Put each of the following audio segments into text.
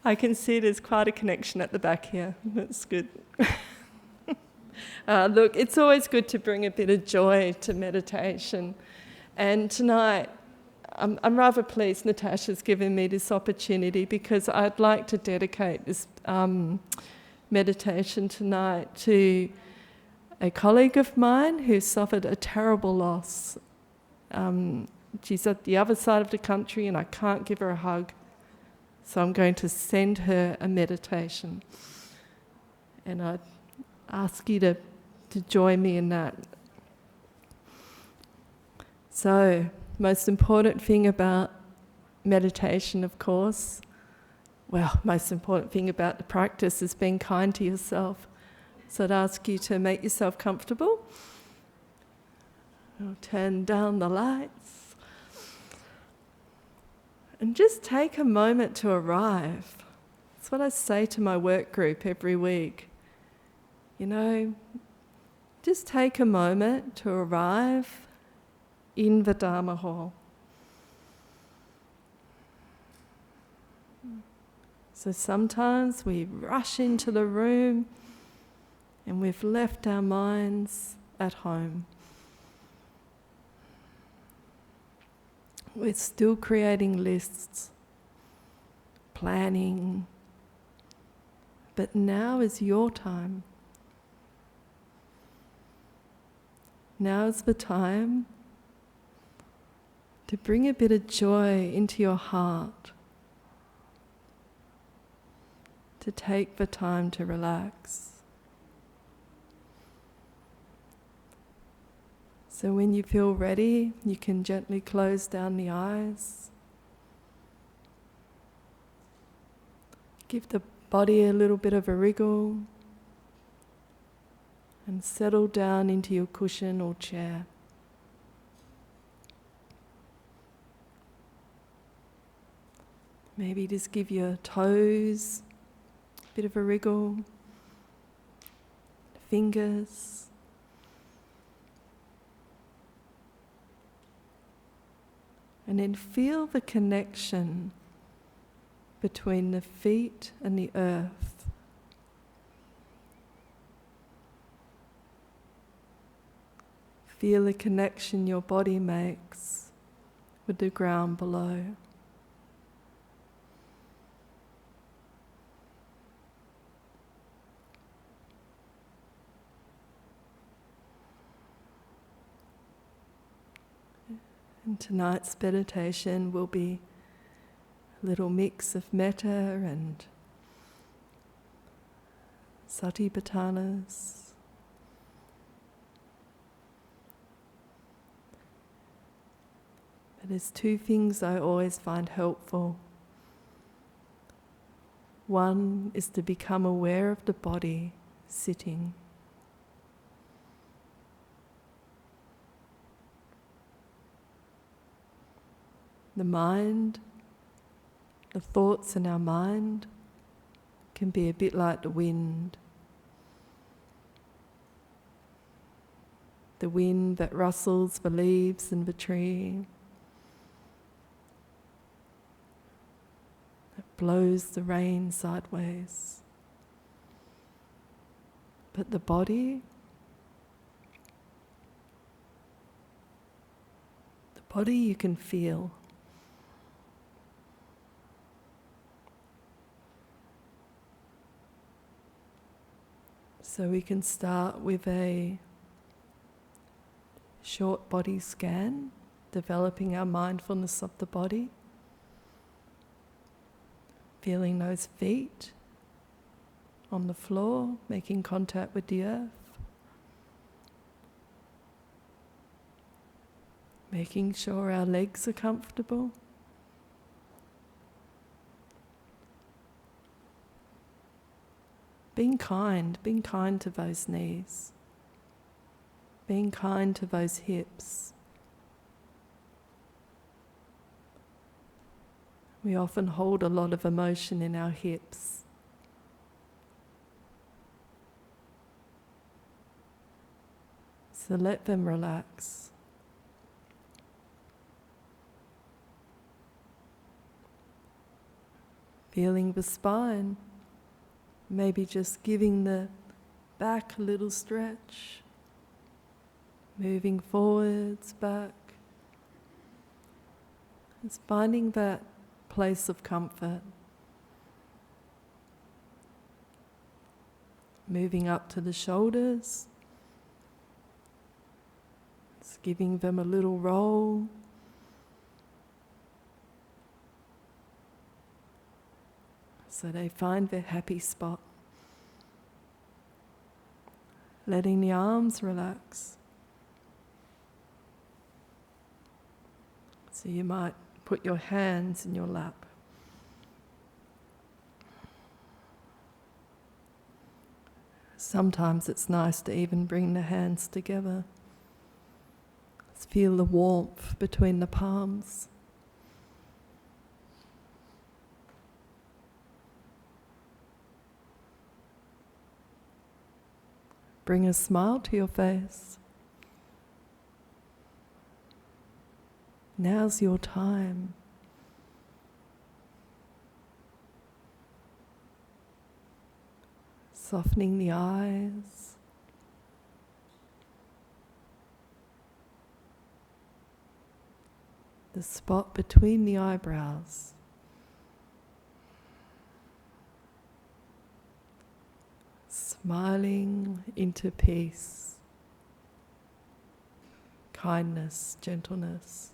I can see there's quite a connection at the back here. That's good. Look, it's always good to bring a bit of joy to meditation. And tonight, I'm rather pleased Natasha's given me this opportunity, because I'd like to dedicate this meditation tonight to a colleague of mine who suffered a terrible loss. She's at the other side of the country and I can't give her a hug. So I'm going to send her a meditation. And I'd ask you to join me in that. So, most important thing about meditation, of course, most important thing about the practice is being kind to yourself. So I'd ask you to make yourself comfortable. I'll turn down the lights. And just take a moment to arrive. That's what I say to my work group every week. You know, just take a moment to arrive in the Dharma hall. So sometimes we rush into the room and we've left our minds at home. We're still creating lists, planning, but now is your time. Now is the time to bring a bit of joy into your heart, to take the time to relax. So when you feel ready, you can gently close down the eyes. Give the body a little bit of a wriggle and settle down into your cushion or chair. Maybe just give your toes a bit of a wriggle, fingers. And then feel the connection between the feet and the earth. Feel the connection your body makes with the ground below. And tonight's meditation will be a little mix of metta and satipatthanas. But there's two things I always find helpful. One is to become aware of the body sitting. The mind, the thoughts in our mind can be a bit like the wind. The wind that rustles the leaves in the tree, that blows the rain sideways. But the body you can feel. So we can start with a short body scan, developing our mindfulness of the body, feeling those feet on the floor, making contact with the earth, making sure our legs are comfortable. Being kind to those knees, being kind to those hips. We often hold a lot of emotion in our hips. So let them relax. Feeling the spine, maybe just giving the back a little stretch, moving forwards, back. It's finding that place of comfort. Moving up to the shoulders, it's giving them a little roll. So they find their happy spot. Letting the arms relax. So you might put your hands in your lap. Sometimes it's nice to even bring the hands together. Let's feel the warmth between the palms. Bring a smile to your face. Now's your time. Softening the eyes. The spot between the eyebrows. Smiling into peace, kindness, gentleness.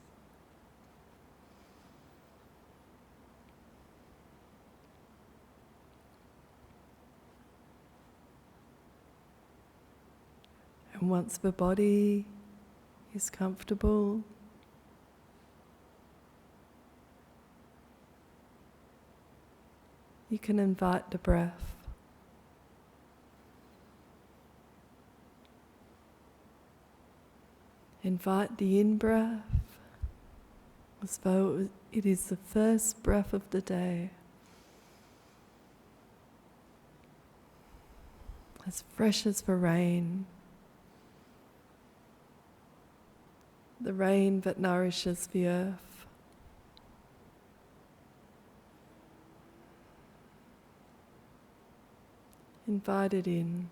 And once the body is comfortable, you can invite the breath. Invite the in-breath as though it is the first breath of the day. As fresh as the rain that nourishes the earth. Invite it in.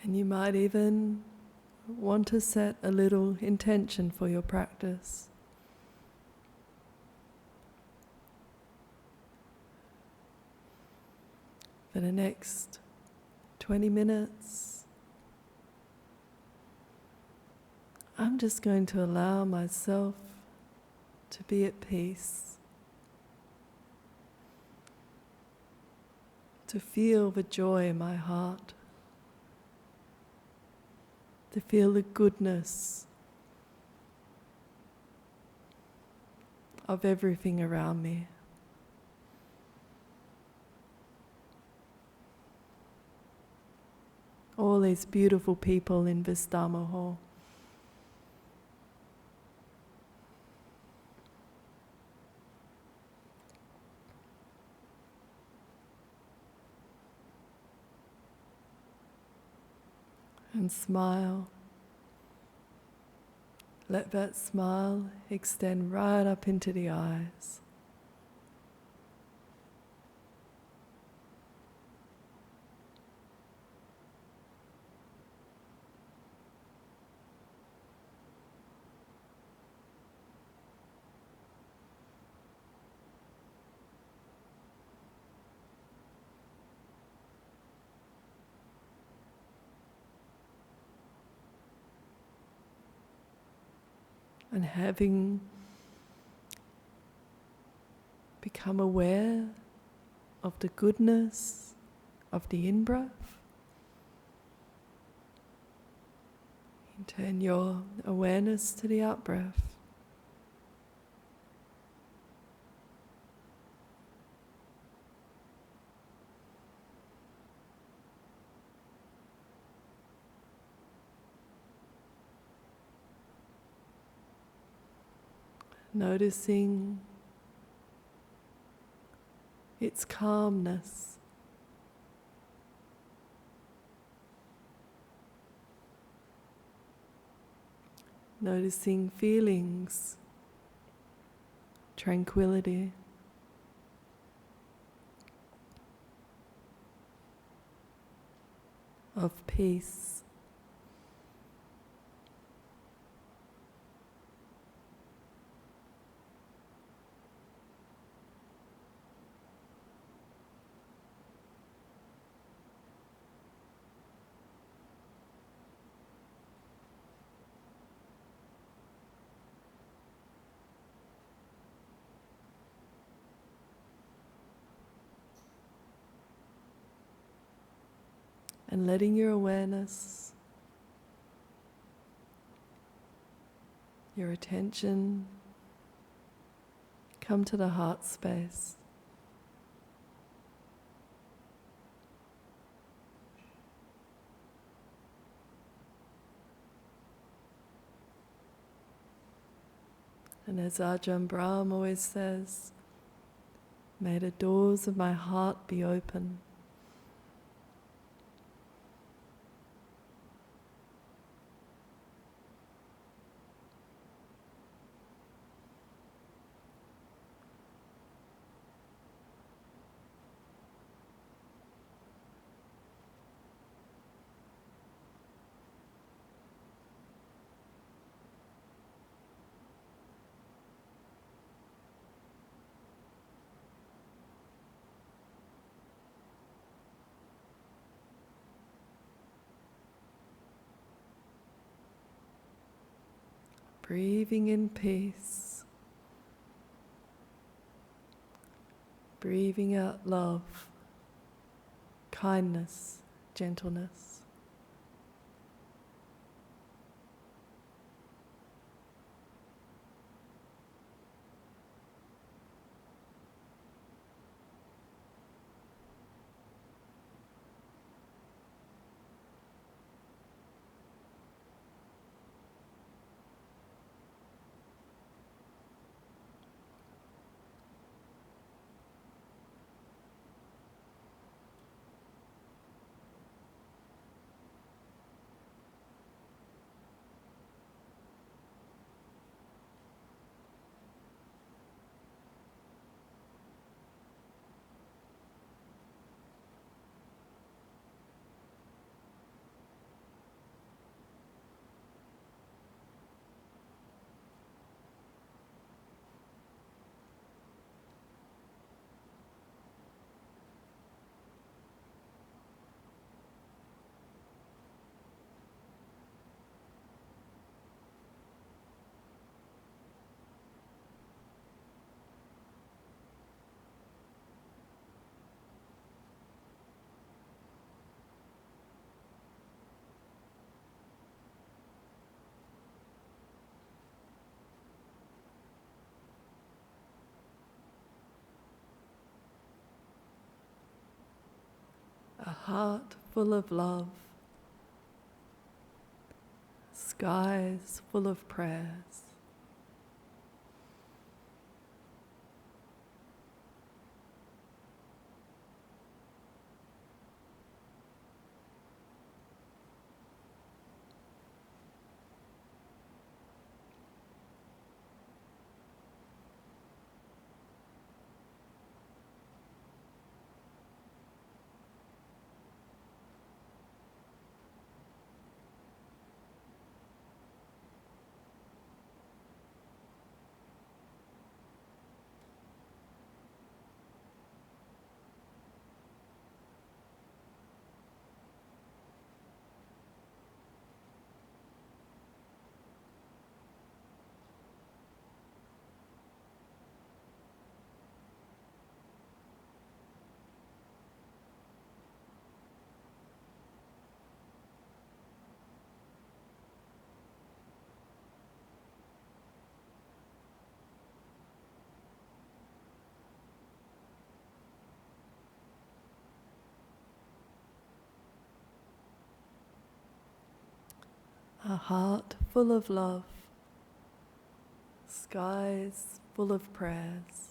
And you might even want to set a little intention for your practice. For the next 20 minutes, I'm just going to allow myself to be at peace, to feel the joy in my heart, to feel the goodness of everything around me. All these beautiful people in this Dhamma hall. And smile. Let that smile extend right up into the eyes. And having become aware of the goodness of the in-breath, you turn your awareness to the out-breath. Noticing its calmness. Noticing feelings, tranquility. Of peace. And letting your awareness, your attention come to the heart space. And as Ajahn Brahm always says, may the doors of my heart be open. Breathing in peace, breathing out love, kindness, gentleness. A heart full of love, skies full of prayers. A heart full of love, skies full of prayers.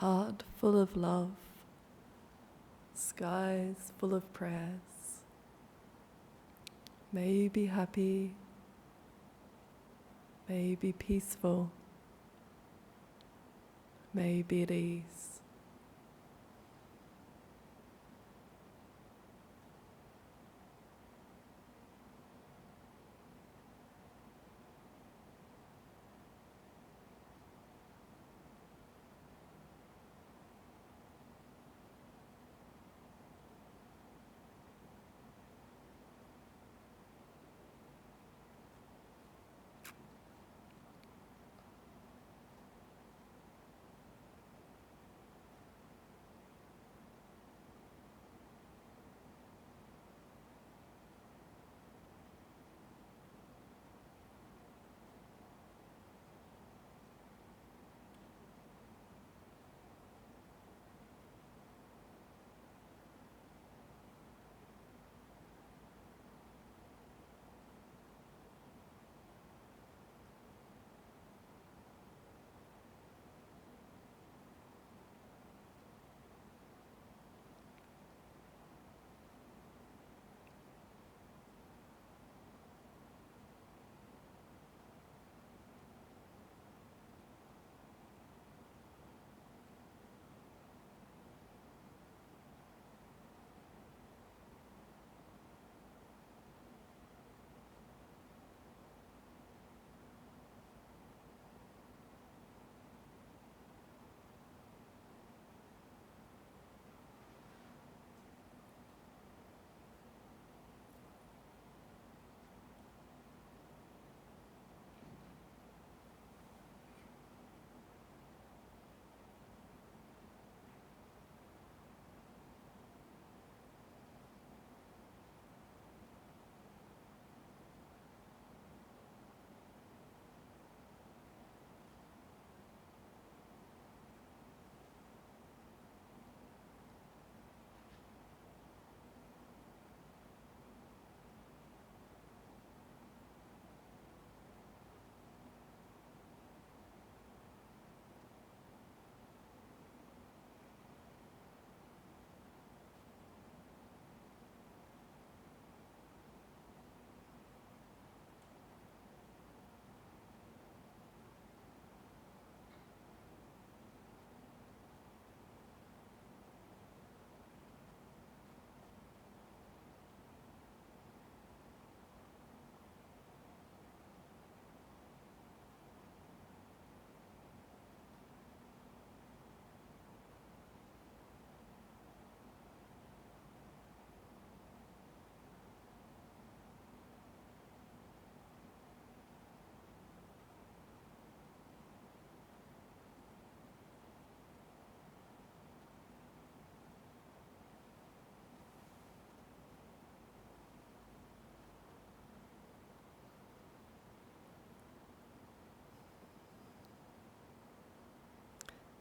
Heart full of love, skies full of prayers. May you be happy, may you be peaceful, may you be at ease.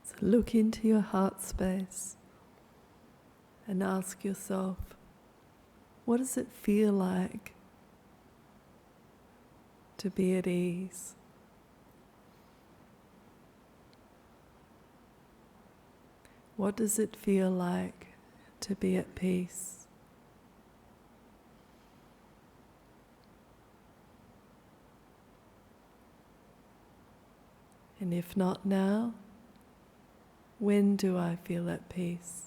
So look into your heart space and ask yourself, what does it feel like to be at ease? What does it feel like to be at peace? And if not now, when do I feel at peace?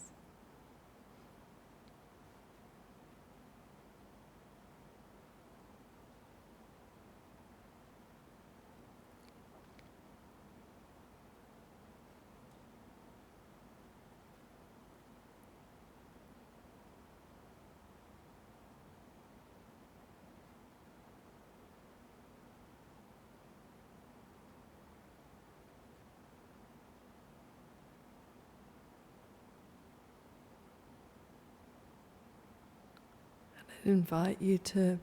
I invite you to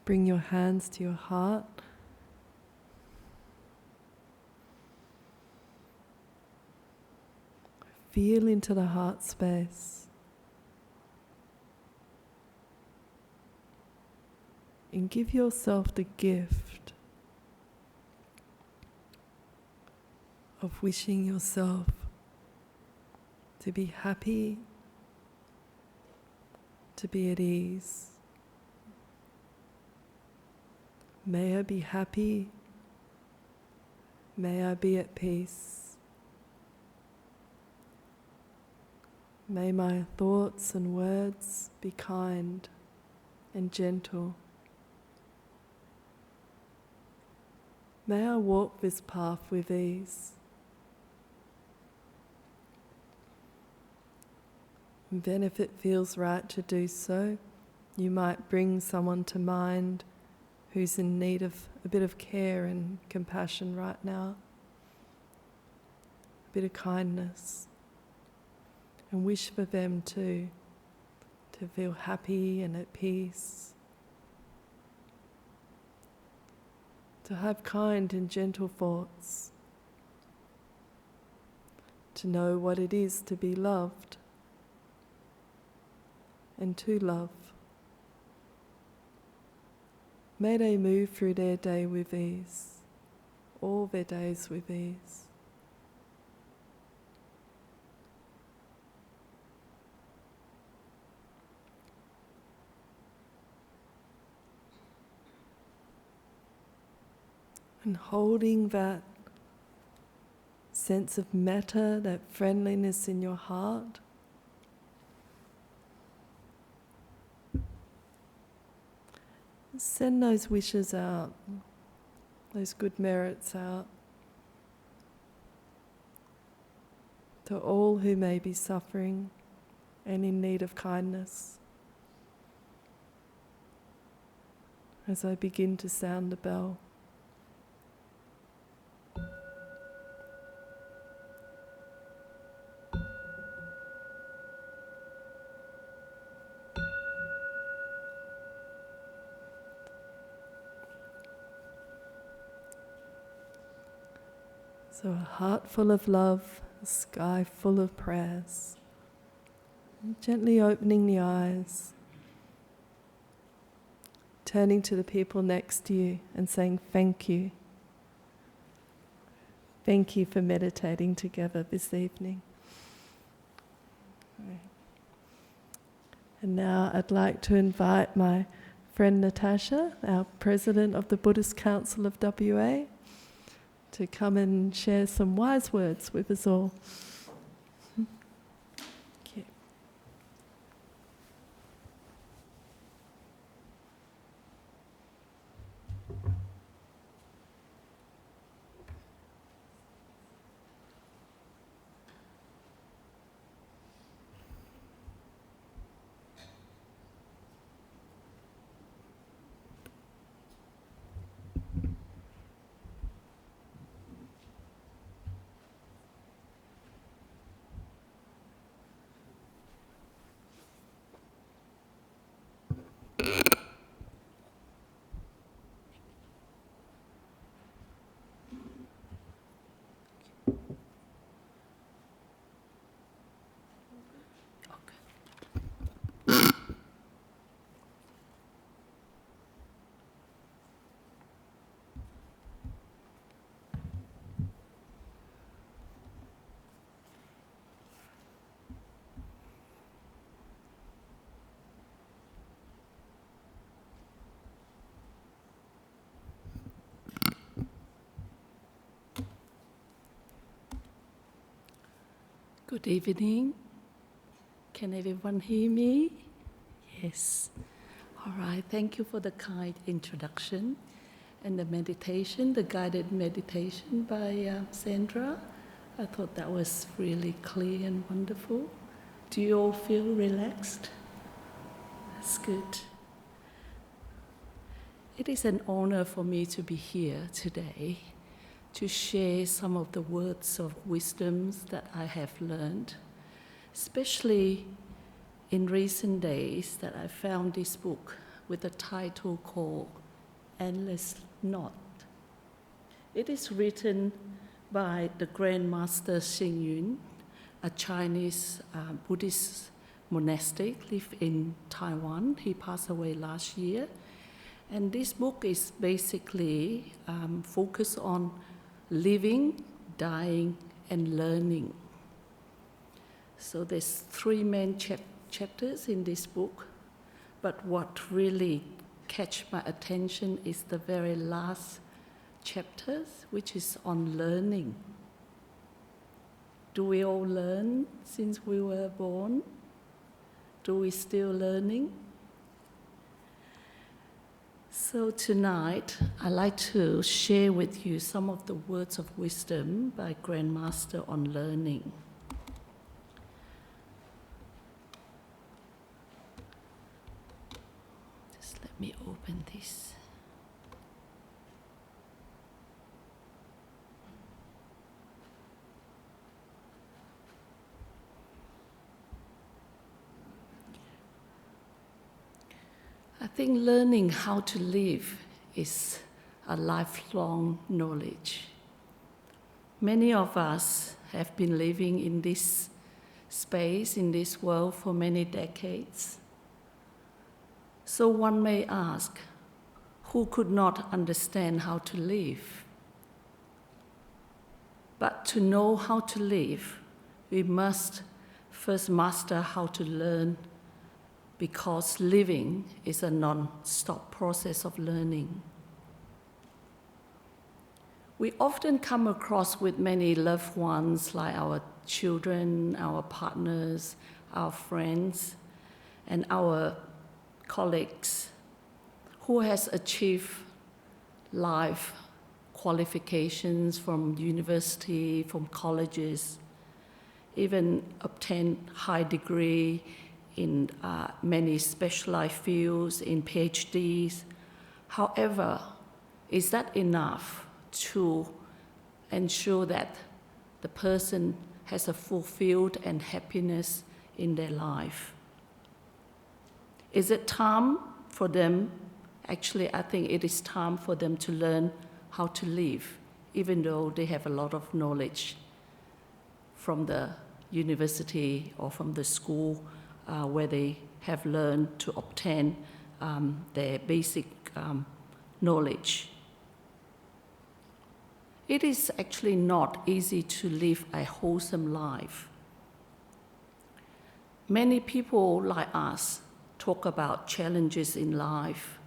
bring your hands to your heart. Feel into the heart space. And give yourself the gift of wishing yourself to be happy, to be at ease. May I be happy. May I be at peace. May my thoughts and words be kind and gentle. May I walk this path with ease. And then if it feels right to do so, you might bring someone to mind who's in need of a bit of care and compassion right now, a bit of kindness, and wish for them too, to feel happy and at peace, to have kind and gentle thoughts, to know what it is to be loved and to love. May they move through their day with ease, all their days with ease. And holding that sense of metta, that friendliness in your heart, send those wishes out, those good merits out to all who may be suffering and in need of kindness. As I begin to sound the bell. So a heart full of love, a sky full of prayers. And gently opening the eyes, turning to the people next to you and saying thank you. Thank you for meditating together this evening. And now I'd like to invite my friend Natasha, our President of the Buddhist Council of WA, to come and share some wise words with us all. Thank you. Good evening. Can everyone hear me? Yes. All right. Thank you for the kind introduction and the meditation, the guided meditation by Sandra. I thought that was really clear and wonderful. Do you all feel relaxed? That's good. It is an honor for me to be here today to share some of the words of wisdoms that I have learned, especially in recent days that I found this book with a title called Endless Knot. It is written by the Grand Master Xing Yun, a Chinese Buddhist monastic, lived in Taiwan. He passed away last year. And this book is basically focused on living, dying, and learning. So there's 3 main chapters in this book, but what really catch my attention is the very last chapters, which is on learning. Do we all learn since we were born? Do we still learning? So tonight, I'd like to share with you some of the words of wisdom by Grandmaster on learning. Just let me open this. I think learning how to live is a lifelong knowledge. Many of us have been living in this space, in this world for many decades. So one may ask, who could not understand how to live? But to know how to live, we must first master how to learn, because living is a non-stop process of learning. We often come across with many loved ones, like our children, our partners, our friends, and our colleagues, who has achieved life qualifications from university, from colleges, even obtained high degree in many specialized fields, in PhDs. However, is that enough to ensure that the person has a fulfilled and happiness in their life? Is it time for them? Actually, I think it is time for them to learn how to live, even though they have a lot of knowledge from the university or from the school where they have learned to obtain their basic knowledge. It is actually not easy to live a wholesome life. Many people like us talk about challenges in life,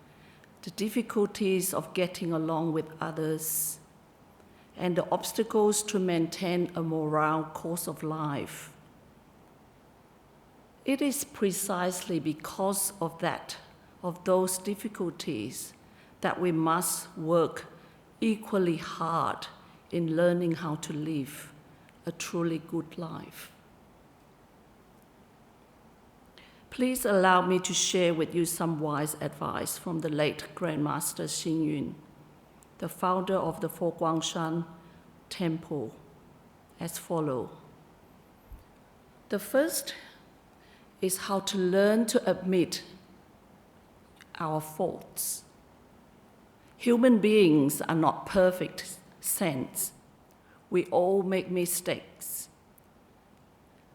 the difficulties of getting along with others, and the obstacles to maintain a moral course of life. It is precisely because of that, of those difficulties, that we must work equally hard in learning how to live a truly good life. Please allow me to share with you some wise advice from the late Grandmaster Xing Yun, the founder of the Fo Guangshan Temple, as follows. The first is how to learn to admit our faults. Human beings are not perfect saints. We all make mistakes.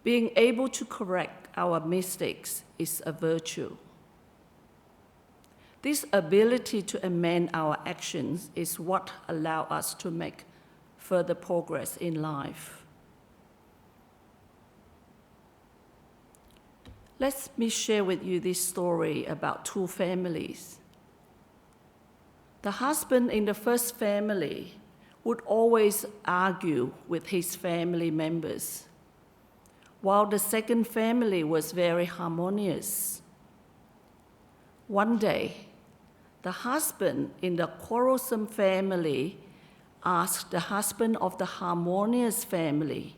Being able to correct our mistakes is a virtue. This ability to amend our actions is what allows us to make further progress in life. Let me share with you this story about 2 families. The husband in the first family would always argue with his family members. while the second family was very harmonious. One day, the husband in the quarrelsome family asked the husband of the harmonious family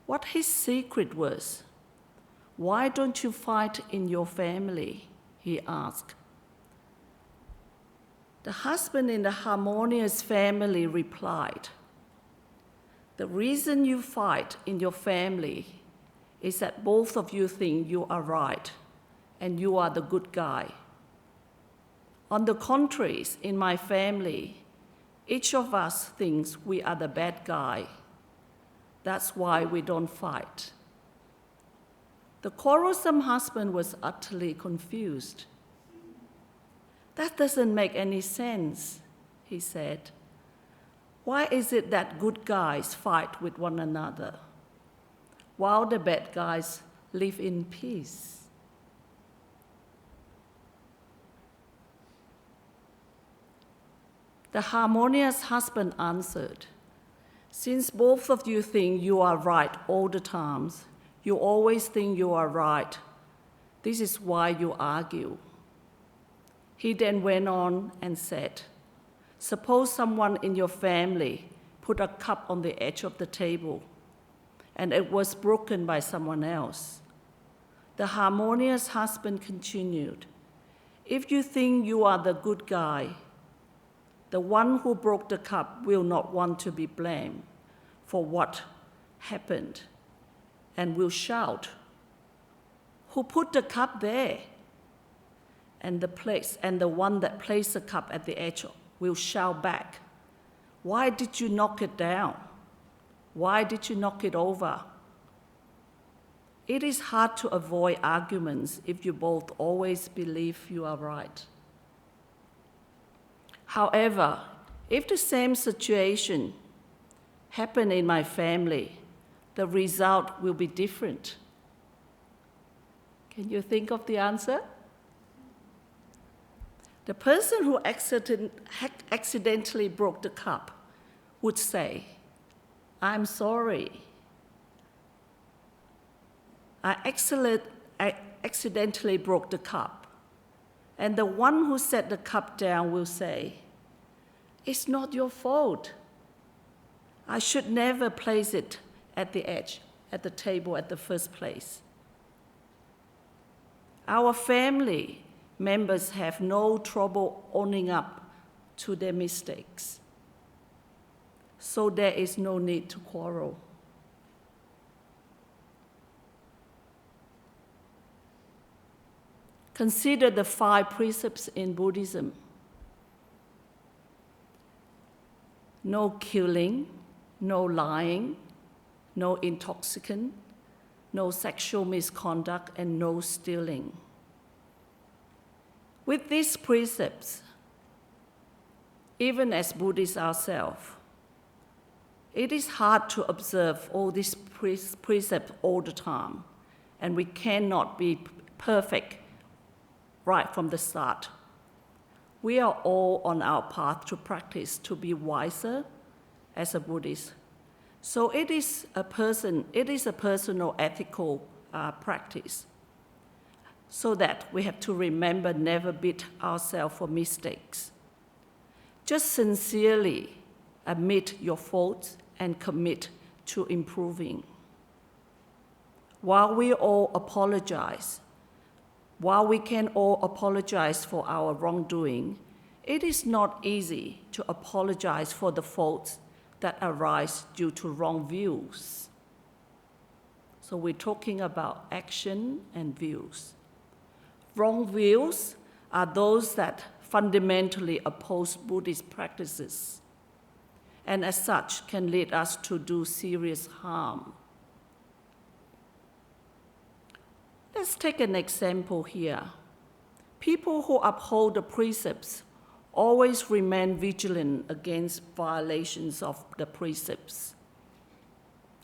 what his secret was. "Why don't you fight in your family?" he asked. The husband in the harmonious family replied, "The reason you fight in your family is that both of you think you are right and you are the good guy. On the contrary, in my family, each of us thinks we are the bad guy. That's why we don't fight." The quarrelsome husband was utterly confused. "That doesn't make any sense," he said. "Why is it that good guys fight with one another, while the bad guys live in peace?" The harmonious husband answered, "Since both of you think you are right all the time, you always think you are right. This is why you argue." He then went on and said, "Suppose someone in your family put a cup on the edge of the table, and it was broken by someone else." The harmonious husband continued, "If you think you are the good guy, the one who broke the cup will not want to be blamed for what happened and will shout, 'Who put the cup there?' And the one that placed the cup at the edge will shout back, 'Why did you knock it down? Why did you knock it over?' It is hard to avoid arguments if you both always believe you are right. However, if the same situation happened in my family, the result will be different." Can you think of the answer? The person who accidentally broke the cup would say, "I'm sorry. I accidentally broke the cup." And the one who set the cup down will say, "It's not your fault. I should never place it at the edge, at the table at the first place." Our family members have no trouble owning up to their mistakes, so there is no need to quarrel. Consider the 5 precepts in Buddhism. No killing, no lying, no intoxicant, no sexual misconduct, and no stealing. With these precepts, even as Buddhists ourselves, it is hard to observe all these precepts all the time, and we cannot be perfect right from the start. We are all on our path to practice to be wiser as a Buddhist. So it is a personal ethical practice, so that we have to remember never beat ourselves for mistakes. Just sincerely admit your faults and commit to improving. While we can all apologize for our wrongdoing, it is not easy to apologize for the faults that arise due to wrong views. So we're talking about action and views. Wrong views are those that fundamentally oppose Buddhist practices, and as such can lead us to do serious harm. Let's take an example here. People who uphold the precepts always remain vigilant against violations of the precepts.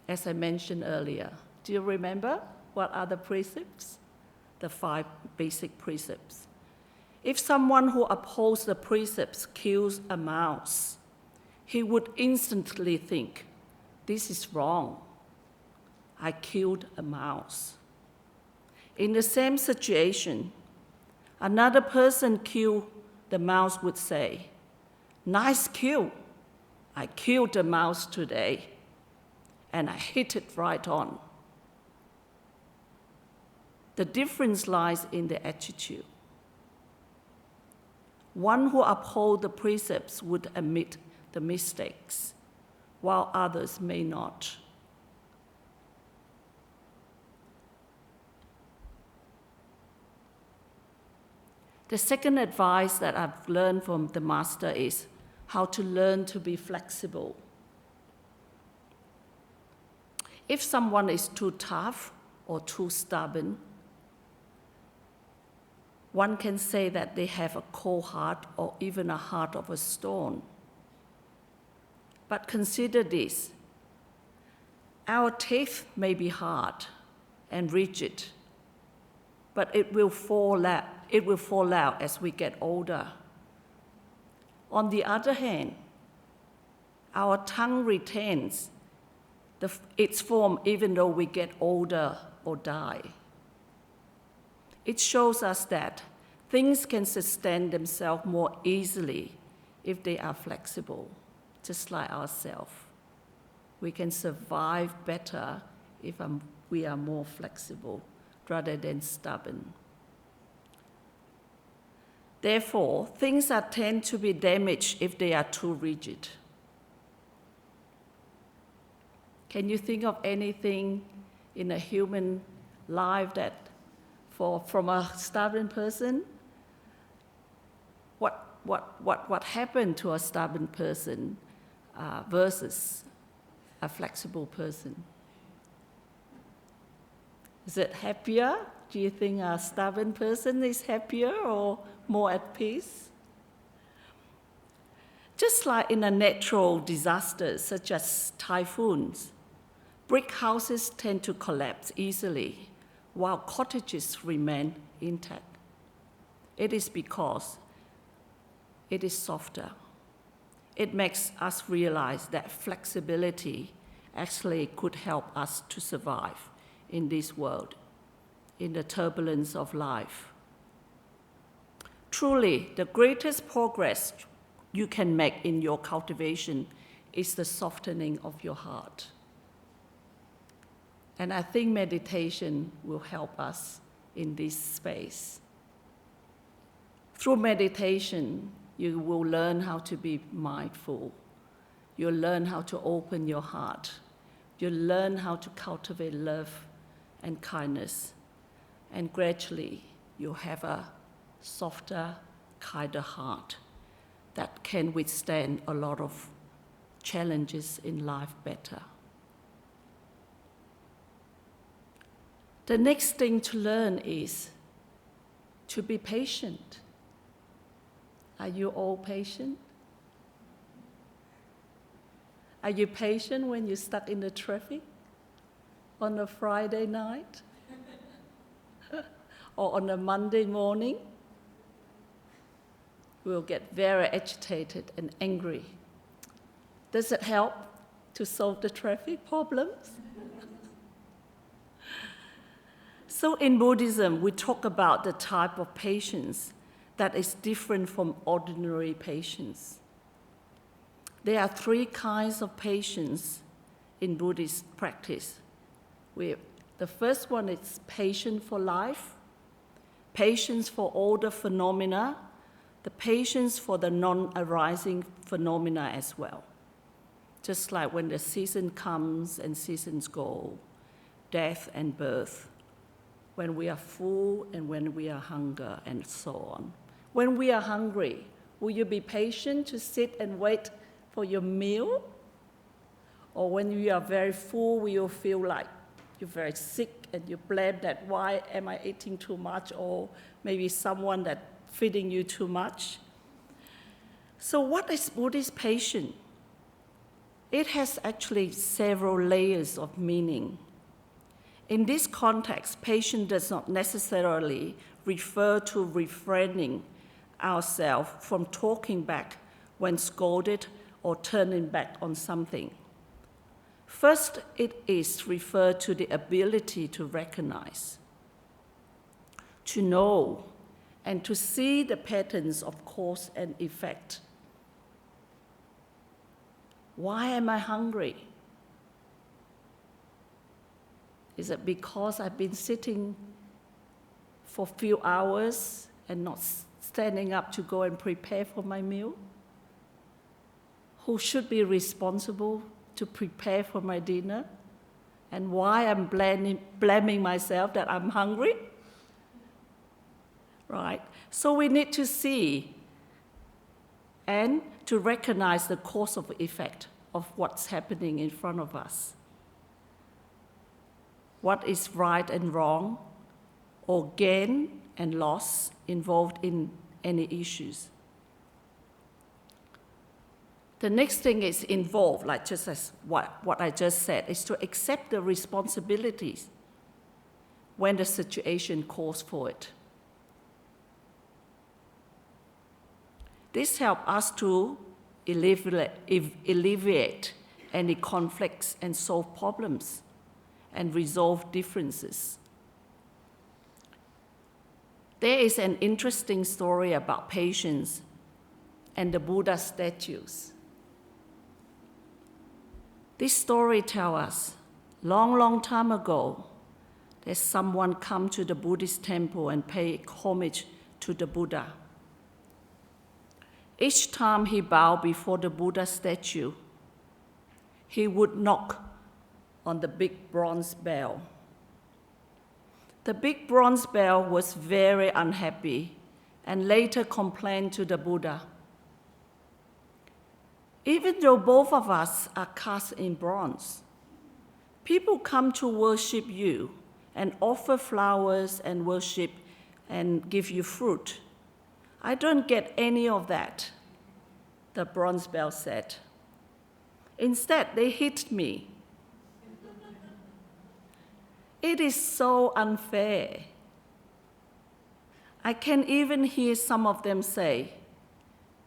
As I mentioned earlier, do you remember what are the precepts? The 5 basic precepts. If someone who upholds the precepts kills a mouse, he would instantly think, "This is wrong. I killed a mouse. In the same situation, another person killed the mouse would say, nice kill. I killed the mouse today, and I hit it right on. The difference lies in the attitude. One who upholds the precepts would admit the mistakes, while others may not. The second advice that I've learned from the Master is how to learn to be flexible. If someone is too tough or too stubborn, one can say that they have a cold heart or even a heart of a stone. But consider this. Our teeth may be hard and rigid, but it will fall out as we get older. On the other hand, our tongue retains its form even though we get older or die. It shows us that things can sustain themselves more easily if they are flexible, just like ourselves. We can survive better if we are more flexible rather than stubborn. Therefore, things tend to be damaged if they are too rigid. Can you think of anything in a human life that, from a stubborn person? What happened to a stubborn person versus a flexible person? Is it happier? Do you think a stubborn person is happier or more at peace? Just like in a natural disasters such as typhoons, brick houses tend to collapse easily while cottages remain intact. It is because it is softer. It makes us realize that flexibility actually could help us to survive in this world, in the turbulence of life. Truly, the greatest progress you can make in your cultivation is the softening of your heart. And I think meditation will help us in this space. Through meditation, you will learn how to be mindful. You'll learn how to open your heart. You'll learn how to cultivate love and kindness. And gradually, you'll have a softer, kinder heart that can withstand a lot of challenges in life better. The next thing to learn is to be patient. Are you all patient? Are you patient when you're stuck in the traffic on a Friday night or on a Monday morning? We'll get very agitated and angry. Does it help to solve the traffic problems? So in Buddhism, we talk about the type of patience that is different from ordinary patience. There are three kinds of patience in Buddhist practice. The first one is patience for life, patience for all the phenomena, the patience for the non-arising phenomena as well. Just like when the season comes and seasons go, death and birth, when we are full and when we are hungry, and so on. When we are hungry, will you be patient to sit and wait for your meal? Or when you are very full, will you feel like you're very sick and you blame that why am I eating too much, or maybe someone that's feeding you too much? So what is Buddhist patience? It has actually several layers of meaning. In this context, patience does not necessarily refer to refraining ourselves from talking back when scolded or turning back on something. First, it is referred to the ability to recognize, to know, and to see the patterns of cause and effect. Why am I hungry? Is it because I've been sitting for a few hours and not standing up to go and prepare for my meal? Who should be responsible to prepare for my dinner? And why I'm blaming myself that I'm hungry? Right? So we need to see and to recognize the cause of effect of what's happening in front of us. What is right and wrong, or gain and loss involved in any issues. The next thing is involved, like just as what I just said, is to accept the responsibilities when the situation calls for it. This helps us to alleviate any conflicts and solve problems and resolve differences. There is an interesting story about patience and the Buddha statues. This story tells us, long time ago, there's someone come to the Buddhist temple and pay homage to the Buddha. Each time he bowed before the Buddha statue, he would knock on the big bronze bell. The big bronze bell was very unhappy and later complained to the Buddha. Even though both of us are cast in bronze, people come to worship you and offer flowers and worship and give you fruit. I don't get any of that, the bronze bell said. Instead, they hit me. It is so unfair. I can even hear some of them say,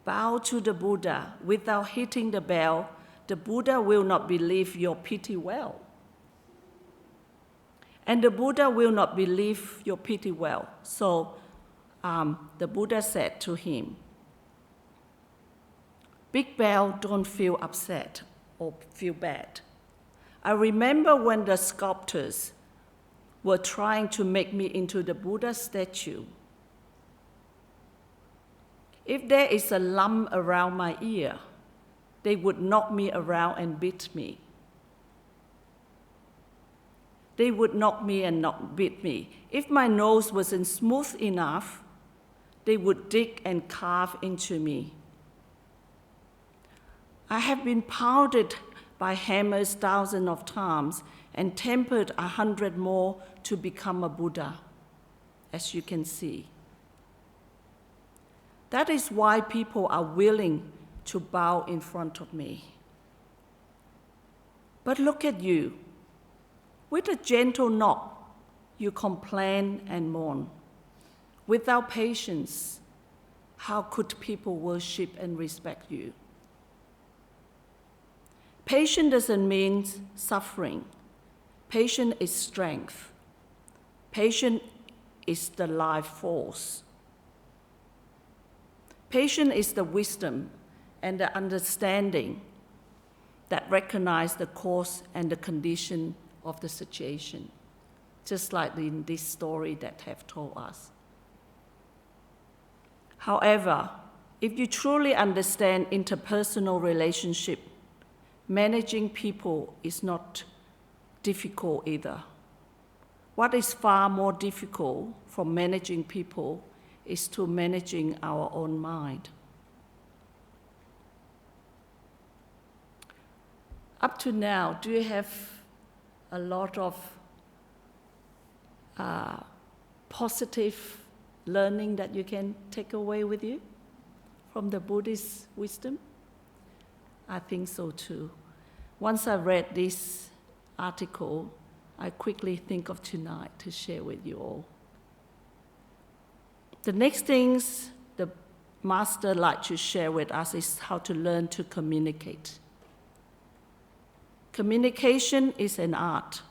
bow to the Buddha without hitting the bell, the Buddha will not believe your pity well. And the Buddha will not believe your pity well. So the Buddha said to him, big bell, don't feel upset or feel bad. I remember when the sculptors were trying to make me into the Buddha statue. If there is a lump around my ear, they would knock me around and beat me. They would knock me and not beat me. If my nose wasn't smooth enough, they would dig and carve into me. I have been pounded by hammers thousands of times and tempered 100 more to become a Buddha, as you can see. That is why people are willing to bow in front of me. But look at you. With a gentle knock, you complain and mourn. Without patience, how could people worship and respect you? Patience doesn't mean suffering. Patience is strength. Patience is the life force. Patience is the wisdom and the understanding that recognize the cause and the condition of the situation, just like in this story that have told us. However, if you truly understand interpersonal relationship, managing people is not difficult either. What is far more difficult from managing people is to managing our own mind. Up to now, do you have a lot of positive learning that you can take away with you from the Buddhist wisdom? I think so too. Once I read this article, I quickly think of tonight to share with you all. The next things the Master like to share with us is how to learn to communicate. Communication is an art.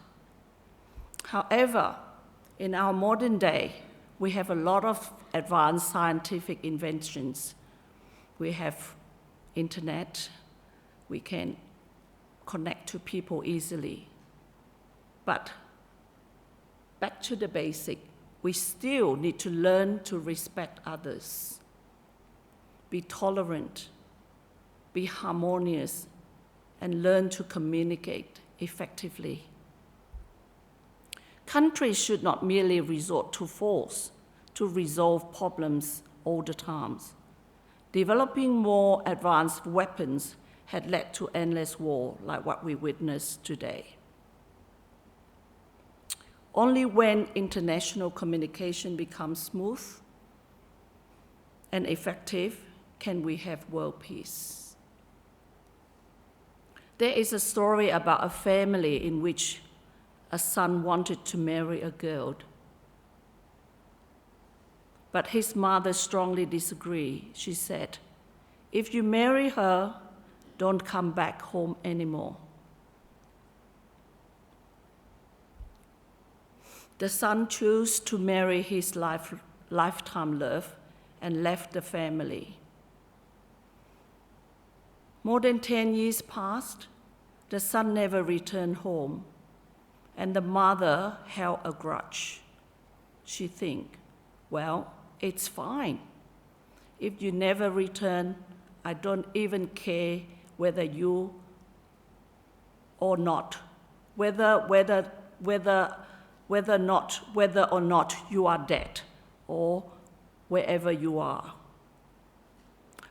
However, in our modern day, we have a lot of advanced scientific inventions. We have internet, we can connect to people easily. But back to the basic, we still need to learn to respect others, be tolerant, be harmonious, and learn to communicate effectively. Countries should not merely resort to force to resolve problems all the time. Developing more advanced weapons had led to endless war like what we witness today. Only when international communication becomes smooth and effective can we have world peace. There is a story about a family in which a son wanted to marry a girl, but his mother strongly disagreed. She said, "If you marry her, don't come back home anymore." The son chose to marry his lifetime love and left the family. More than 10 years passed, the son never returned home, and the mother held a grudge. She think, well, it's fine. If you never return, I don't even care whether you or not, whether or not you are dead or wherever you are.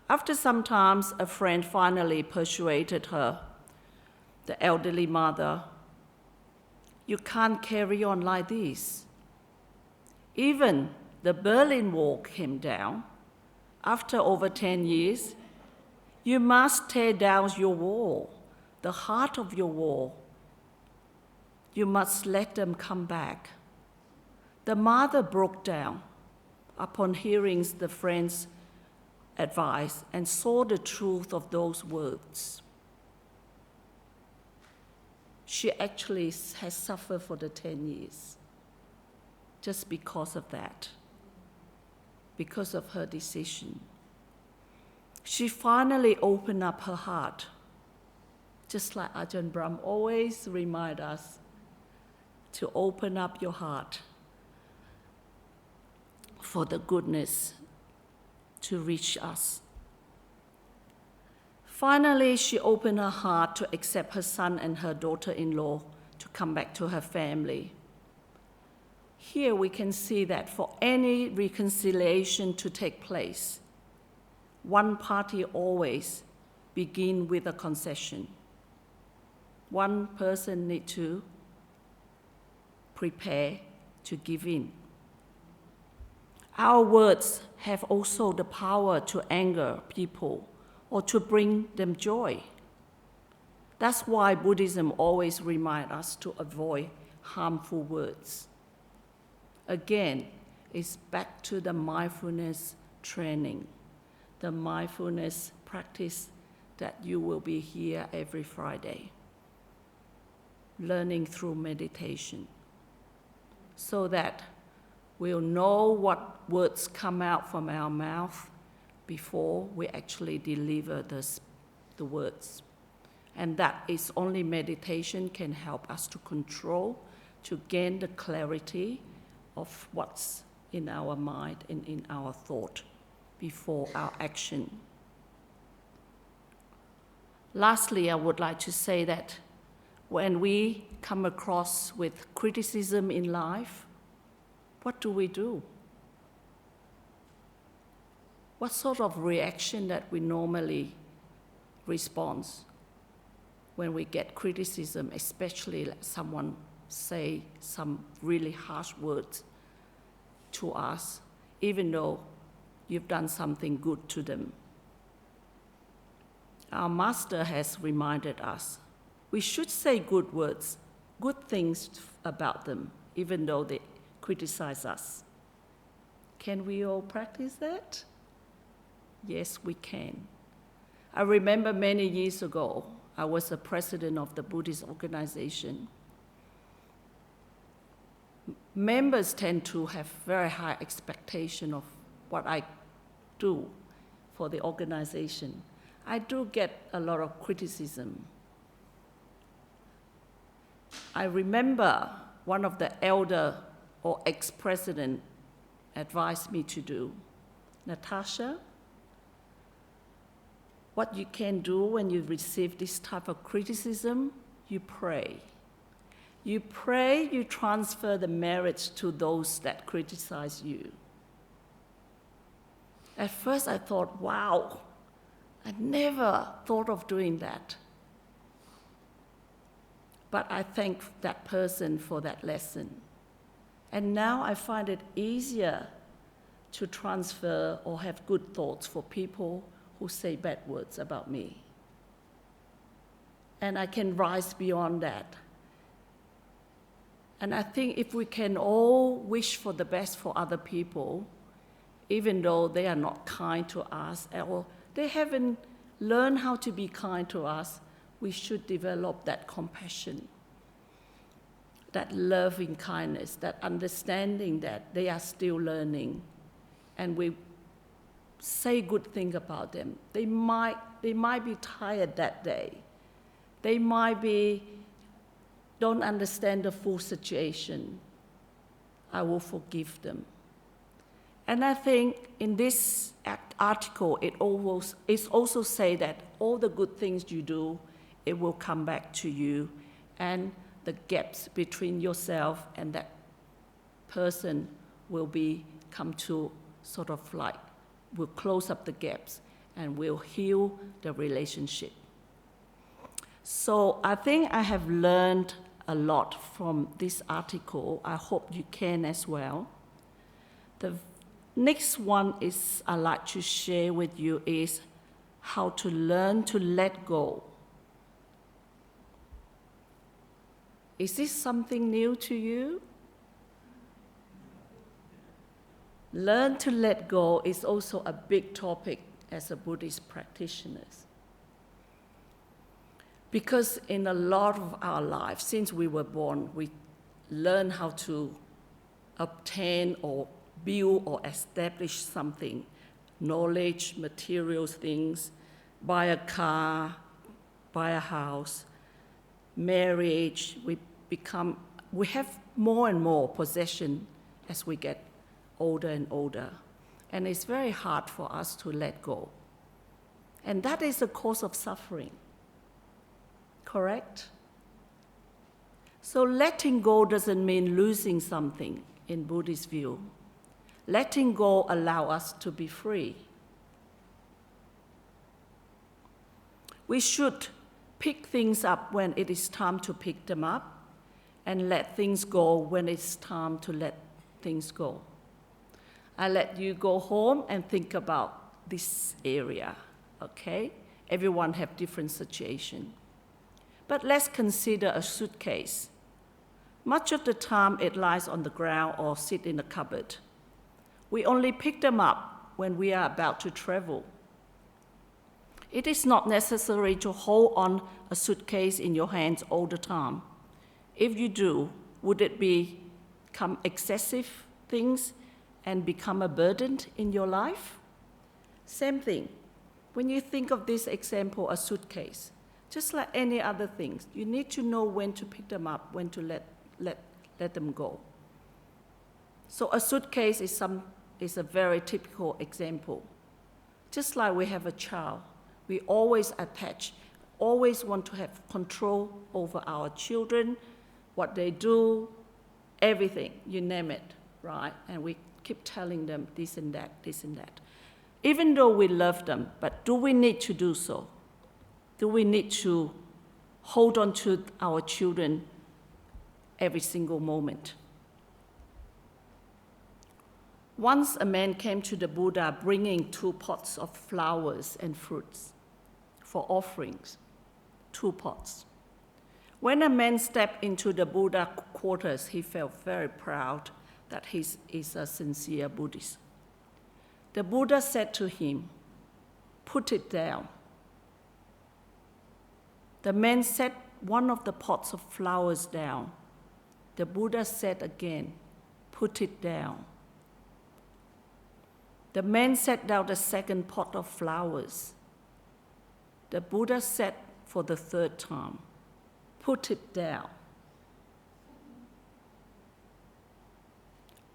After some time, a friend finally persuaded her, the elderly mother, "You can't carry on like this. Even the Berlin Wall came down. After over 10 years, you must tear down your wall, the heart of your wall. You must let them come back." The mother broke down upon hearing the friend's advice and saw the truth of those words. She actually has suffered for the 10 years just because of that, because of her decision. She finally opened up her heart, just like Ajahn Brahm always reminds us to open up your heart for the goodness to reach us. Finally, she opened her heart to accept her son and her daughter-in-law to come back to her family. Here we can see that for any reconciliation to take place, one party always begins with a concession. One person needs to prepare to give in. Our words have also the power to anger people or to bring them joy. That's why Buddhism always reminds us to avoid harmful words. Again, it's back to the mindfulness training, the mindfulness practice that you will be here every Friday, learning through meditation, so that we'll know what words come out from our mouth before we actually deliver the words. And that is only meditation can help us to control, to gain the clarity of what's in our mind and in our thought before our action. Lastly, I would like to say that when we come across with criticism in life, what do? What sort of reaction that we normally respond when we get criticism, especially like someone say some really harsh words to us, even though you've done something good to them? Our master has reminded us we should say good words, good things about them, even though they criticize us. Can we all practice that? Yes, we can. I remember many years ago, I was the president of the Buddhist organization. Members tend to have very high expectation of what I do for the organization. I do get a lot of criticism. I remember one of the elder or ex-president advised me to do, Natasha, what you can do when you receive this type of criticism, you pray. You pray, you transfer the merits to those that criticize you. At first I thought, wow, I never thought of doing that. But I thank that person for that lesson. And now I find it easier to transfer or have good thoughts for people who say bad words about me. And I can rise beyond that. And I think if we can all wish for the best for other people, even though they are not kind to us or they haven't learned how to be kind to us, we should develop that compassion, that loving kindness, that understanding that they are still learning, and we say good things about them. They might be tired that day. They might don't understand the full situation. I will forgive them. And I think in this article, it also say that all the good things you do, it will come back to you, and the gaps between yourself and that person will come to sort of like, will close up the gaps and will heal the relationship. So I think I have learned a lot from this article. I hope you can as well. The next one I'd like to share with you is how to learn to let go. Is this something new to you? Learn to let go is also a big topic as a Buddhist practitioner. Because in a lot of our lives, since we were born, we learn how to obtain or build or establish something, knowledge, material things, buy a car, buy a house, marriage. We have more and more possession as we get older and older. And it's very hard for us to let go. And that is the cause of suffering. Correct? So letting go doesn't mean losing something in Buddhist view. Letting go allows us to be free. We should pick things up when it is time to pick them up and let things go when it's time to let things go. I let you go home and think about this area, okay? Everyone have different situation. But let's consider a suitcase. Much of the time it lies on the ground or sit in a cupboard. We only pick them up when we are about to travel. It is not necessary to hold on a suitcase in your hands all the time. If you do, would it become excessive things and become a burden in your life? Same thing. When you think of this example, a suitcase, just like any other things, you need to know when to pick them up, when to let them go. So a suitcase is a very typical example. Just like we have a child, we always attach, always want to have control over our children, what they do, everything, you name it, right? And we keep telling them this and that, this and that. Even though we love them, but do we need to do so? Do we need to hold on to our children every single moment? Once a man came to the Buddha bringing 2 pots of flowers and fruits for offerings, 2 pots. When a man stepped into the Buddha quarters, he felt very proud that he is a sincere Buddhist. The Buddha said to him, "Put it down." The man set one of the pots of flowers down. The Buddha said again, "Put it down." The man set down the second pot of flowers. The Buddha said for the third time, "Put it down."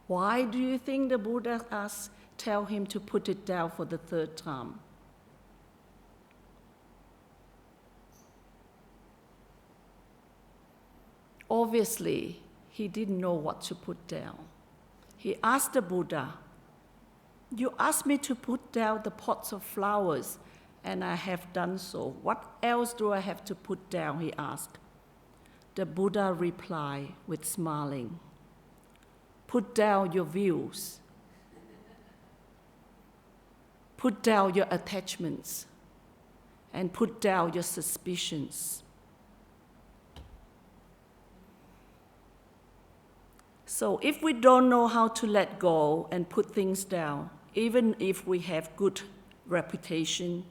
Why do you think the Buddha tell him to put it down for the third time? Obviously, he didn't know what to put down. He asked the Buddha, "You asked me to put down the pots of flowers, and I have done so. What else do I have to put down?" he asked. The Buddha replied with smiling, "Put down your views. Put down your attachments, and put down your suspicions." So if we don't know how to let go and put things down, even if we have good reputation,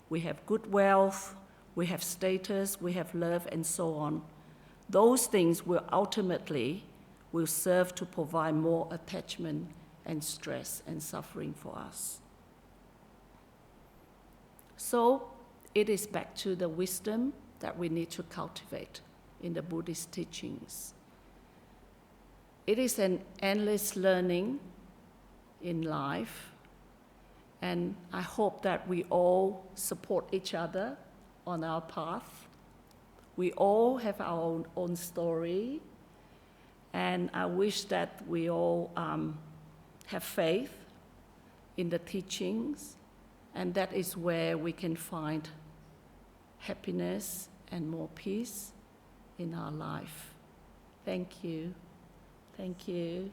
we have good wealth, we have status, we have love, and so on, those things will ultimately serve to provide more attachment and stress and suffering for us. So it is back to the wisdom that we need to cultivate in the Buddhist teachings. It is an endless learning in life, and I hope that we all support each other on our path. We all have our own story, and I wish that we all have faith in the teachings, and that is where we can find happiness and more peace in our life. Thank you. Thank you.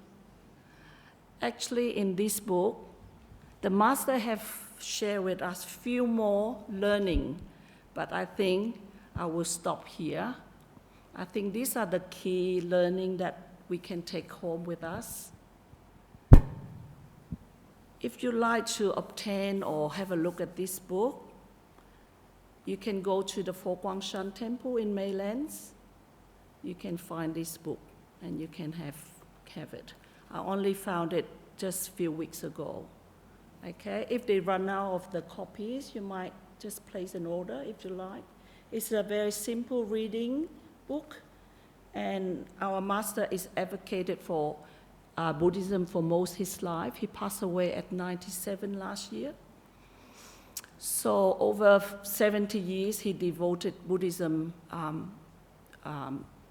Actually, in this book, the Master have shared with us few more learning, but I think I will stop here. I think these are the key learning that we can take home with us. If you like to obtain or have a look at this book, you can go to the Fo Guangshan Temple in Maylands. You can find this book and you can have it. I only found it just a few weeks ago. Okay, if they run out of the copies, you might just place an order if you like. It's a very simple reading book, and our Master is advocated for Buddhism for most his life. He passed away at 97 last year. So over 70 years, he devoted Buddhism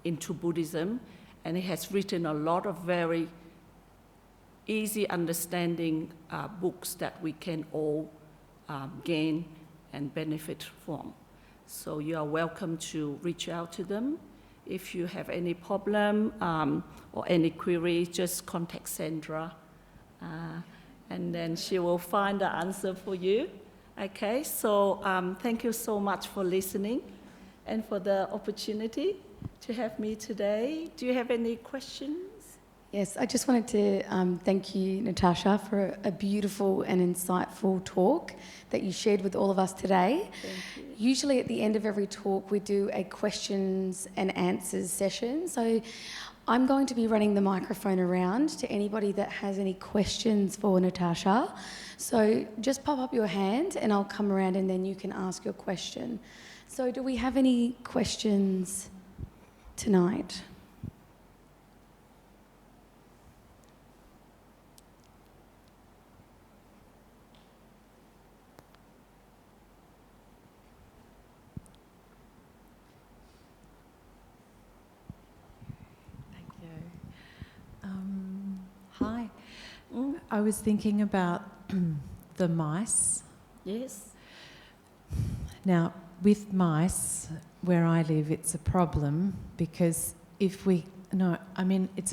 into Buddhism, and he has written a lot of very easy understanding books that we can all gain and benefit from. So you are welcome to reach out to them. If you have any problem or any query, just contact Sandra, and then she will find the answer for you. Okay, so thank you so much for listening and for the opportunity to have me today. Do you have any questions? Yes, I just wanted to thank you, Natasha, for a beautiful and insightful talk that you shared with all of us today. Thank you. Usually at the end of every talk, we do a questions and answers session. So I'm going to be running the microphone around to anybody that has any questions for Natasha. So just pop up your hand and I'll come around and then you can ask your question. So do we have any questions tonight? Hi. I was thinking about the mice. Yes. Now, with mice, where I live, it's a problem because it's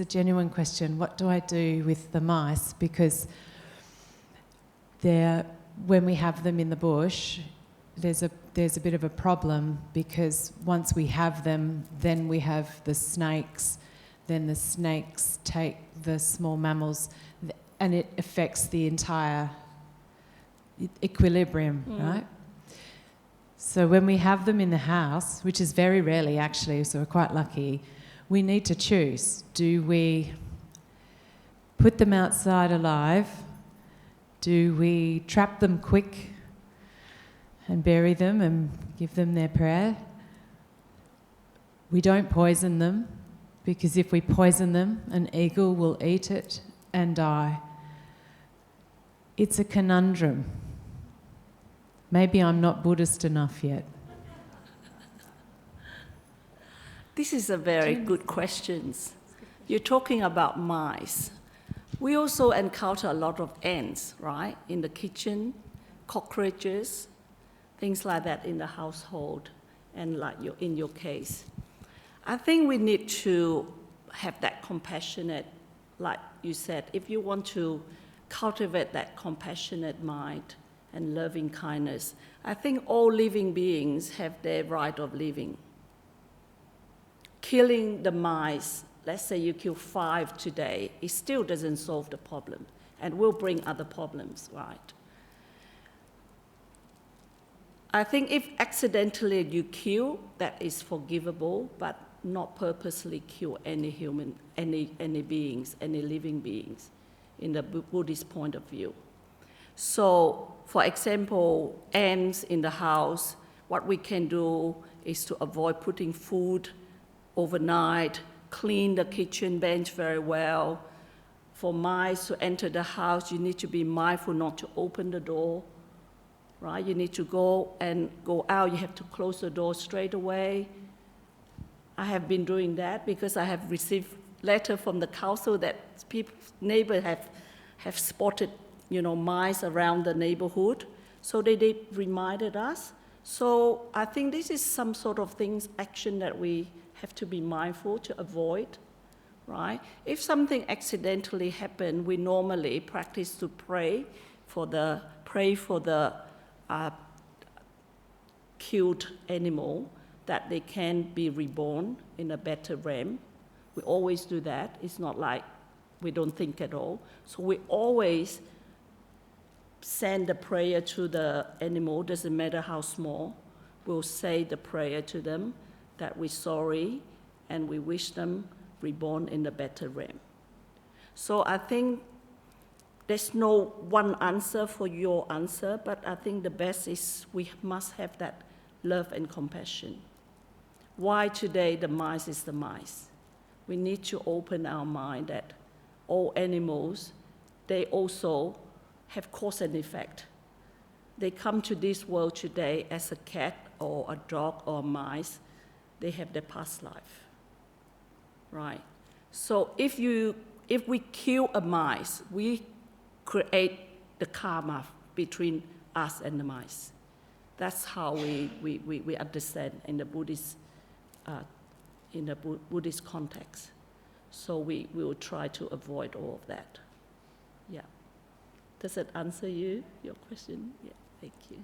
a genuine question. What do I do with the mice? Because when we have them in the bush, there's a bit of a problem because once we have them, then we have the snakes. Then the snakes take the small mammals, and it affects the entire equilibrium, right? So when we have them in the house, which is very rarely actually, so we're quite lucky, we need to choose. Do we put them outside alive? Do we trap them quick and bury them and give them their prayer? We don't poison them, because if we poison them, an eagle will eat it and die. It's a conundrum. Maybe I'm not Buddhist enough yet. This is a very good question. You're talking about mice. We also encounter a lot of ants, right, in the kitchen, cockroaches, things like that in the household, and like in your case. I think we need to have that compassionate, like you said, if you want to cultivate that compassionate mind and loving kindness, I think all living beings have their right of living. Killing the mice, let's say you kill 5 today, it still doesn't solve the problem and will bring other problems, right? I think if accidentally you kill, that is forgivable, but not purposely kill any human, any beings, any living beings in the Buddhist point of view. So, for example, ants in the house, what we can do is to avoid putting food overnight, clean the kitchen bench very well. For mice to enter the house, you need to be mindful not to open the door, right? You need to go out, you have to close the door straight away. I have been doing that because I have received letter from the council that neighbors have spotted, mice around the neighborhood. So they reminded us. So I think this is some sort of action that we have to be mindful to avoid, right? If something accidentally happened, we normally practice to pray for the killed animal, that they can be reborn in a better realm. We always do that. It's not like we don't think at all. So we always send the prayer to the animal, doesn't matter how small. We'll say the prayer to them that we're sorry and we wish them reborn in a better realm. So I think there's no one answer for your answer, but I think the best is we must have that love and compassion. Why today the mice is the mice? We need to open our mind that all animals, they also have cause and effect. They come to this world today as a cat or a dog or a mice. They have their past life, right? So if we kill a mice, we create the karma between us and the mice. That's how we understand in the Buddhist Buddhist context. So we will try to avoid all of that. Yeah. Does that answer your question? Yeah, thank you.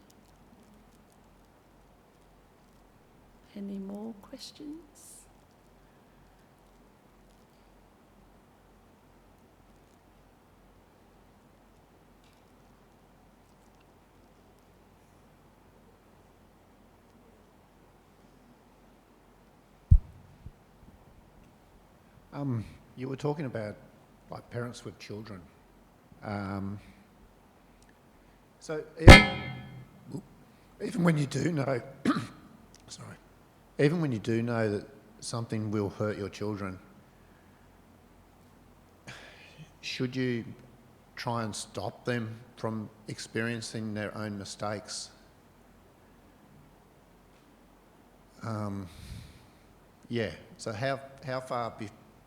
Any more questions? You were talking about like parents with children. So even when you do know, even when you do know that something will hurt your children, should you try and stop them from experiencing their own mistakes? So how far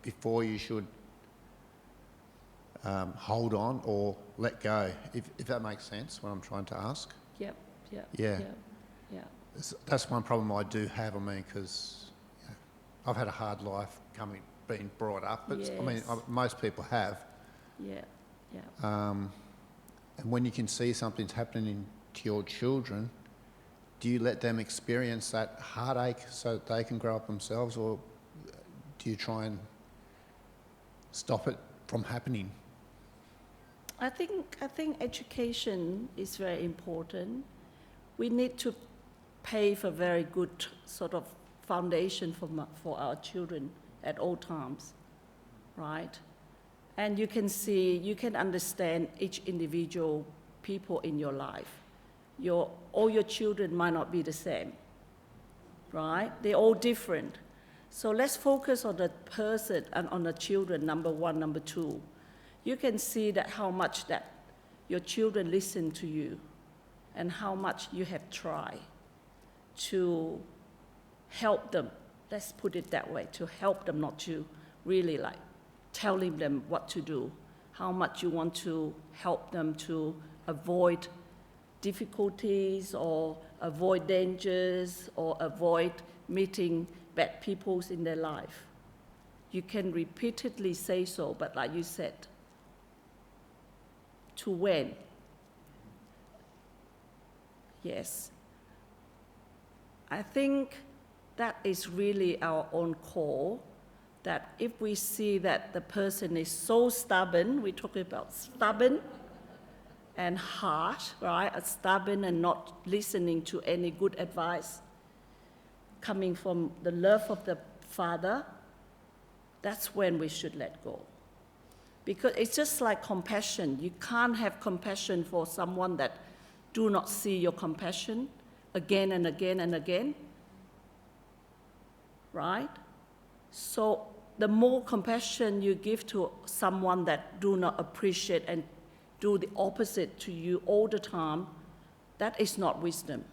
before you should hold on or let go, if that makes sense, what I'm trying to ask? Yep. Yeah. That's one problem I do have, because I've had a hard life being brought up, but yes. Most people have. Yeah. And when you can see something's happening to your children, do you let them experience that heartache so that they can grow up themselves, or do you try and stop it from happening? I think education is very important. We need to pave a very good sort of foundation for our children at all times, right? And you can see, you can understand each individual people in your life. All your children might not be the same, right? They're all different. So let's focus on the person and on the children, number one, number two. You can see that how much that your children listen to you and how much you have tried to help them. Let's put it that way, to help them, not to really like telling them what to do, how much you want to help them to avoid difficulties or avoid dangers or avoid meeting bad people in their life. You can repeatedly say so, but like you said, to when? Yes. I think that is really our own call, that if we see that the person is so stubborn, we talk about stubborn and harsh, right? Stubborn and not listening to any good advice coming from the love of the Father, that's when we should let go. Because it's just like compassion. You can't have compassion for someone that do not see your compassion again and again and again, right? So the more compassion you give to someone that do not appreciate and do the opposite to you all the time, that is not wisdom.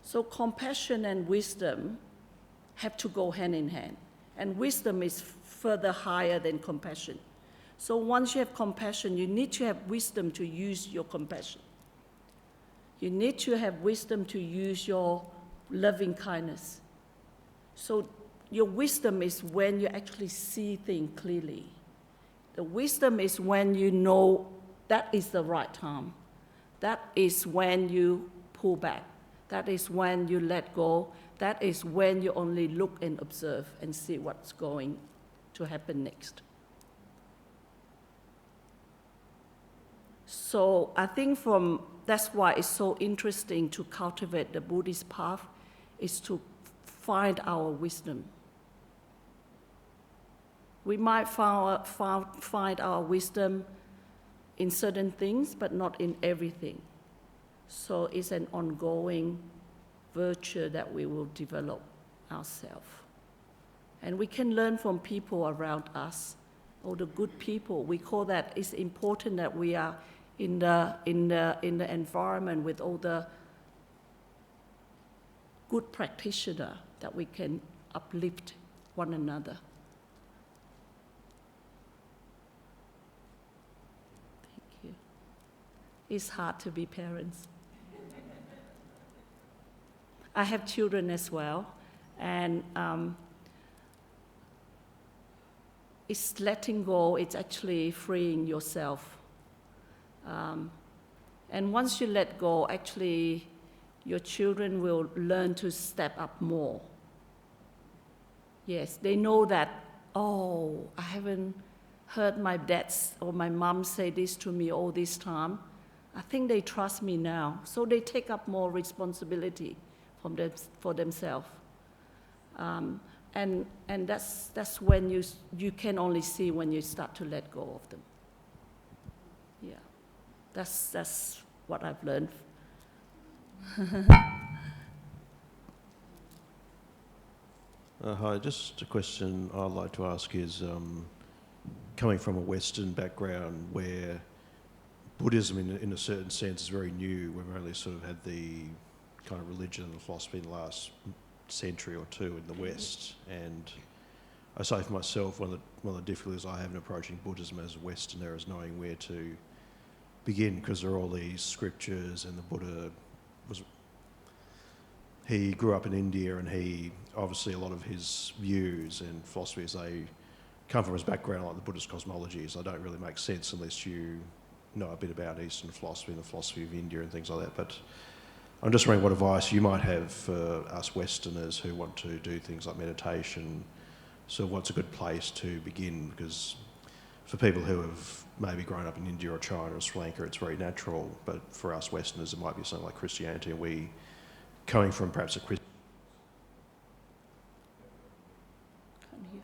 So compassion and wisdom have to go hand in hand. And wisdom is further higher than compassion. So once you have compassion, you need to have wisdom to use your compassion. You need to have wisdom to use your loving kindness. So your wisdom is when you actually see things clearly. The wisdom is when you know that is the right time. That is when you pull back. That is when you let go. That is when you only look and observe and see what's going to happen next. So I think that's why it's so interesting to cultivate the Buddhist path, is to find our wisdom. We might find our wisdom in certain things, but not in everything. So it's an ongoing virtue that we will develop ourselves. And we can learn from people around us, all the good people. We call that, it's important that we are in the environment with all the good practitioners, that we can uplift one another. Thank you. It's hard to be parents. I have children as well, and it's letting go, it's actually freeing yourself. And once you let go, actually, your children will learn to step up more. Yes, they know that, oh, I haven't heard my dad or my mom say this to me all this time. I think they trust me now, so they take up more responsibility for themselves. And that's when you can only see when you start to let go of them. Yeah, that's what I've learned. Hi, just a question I'd like to ask is, coming from a Western background where Buddhism in a certain sense is very new, we've only sort of had the kind of religion and philosophy in the last century or two in the West, and I say for myself, one of the difficulties I have in approaching Buddhism as a Westerner is knowing where to begin, because there are all these scriptures, and the Buddha he grew up in India, and he obviously a lot of his views and philosophies, they come from his background like the Buddhist cosmology, so they don't really make sense unless you know a bit about Eastern philosophy and the philosophy of India and things like that. But I'm just wondering what advice you might have for us Westerners who want to do things like meditation. So what's a good place to begin? Because for people who have maybe grown up in India or China or Sri Lanka, it's very natural, but for us Westerners it might be something like Christianity, and we coming from perhaps a Christian. Can't hear.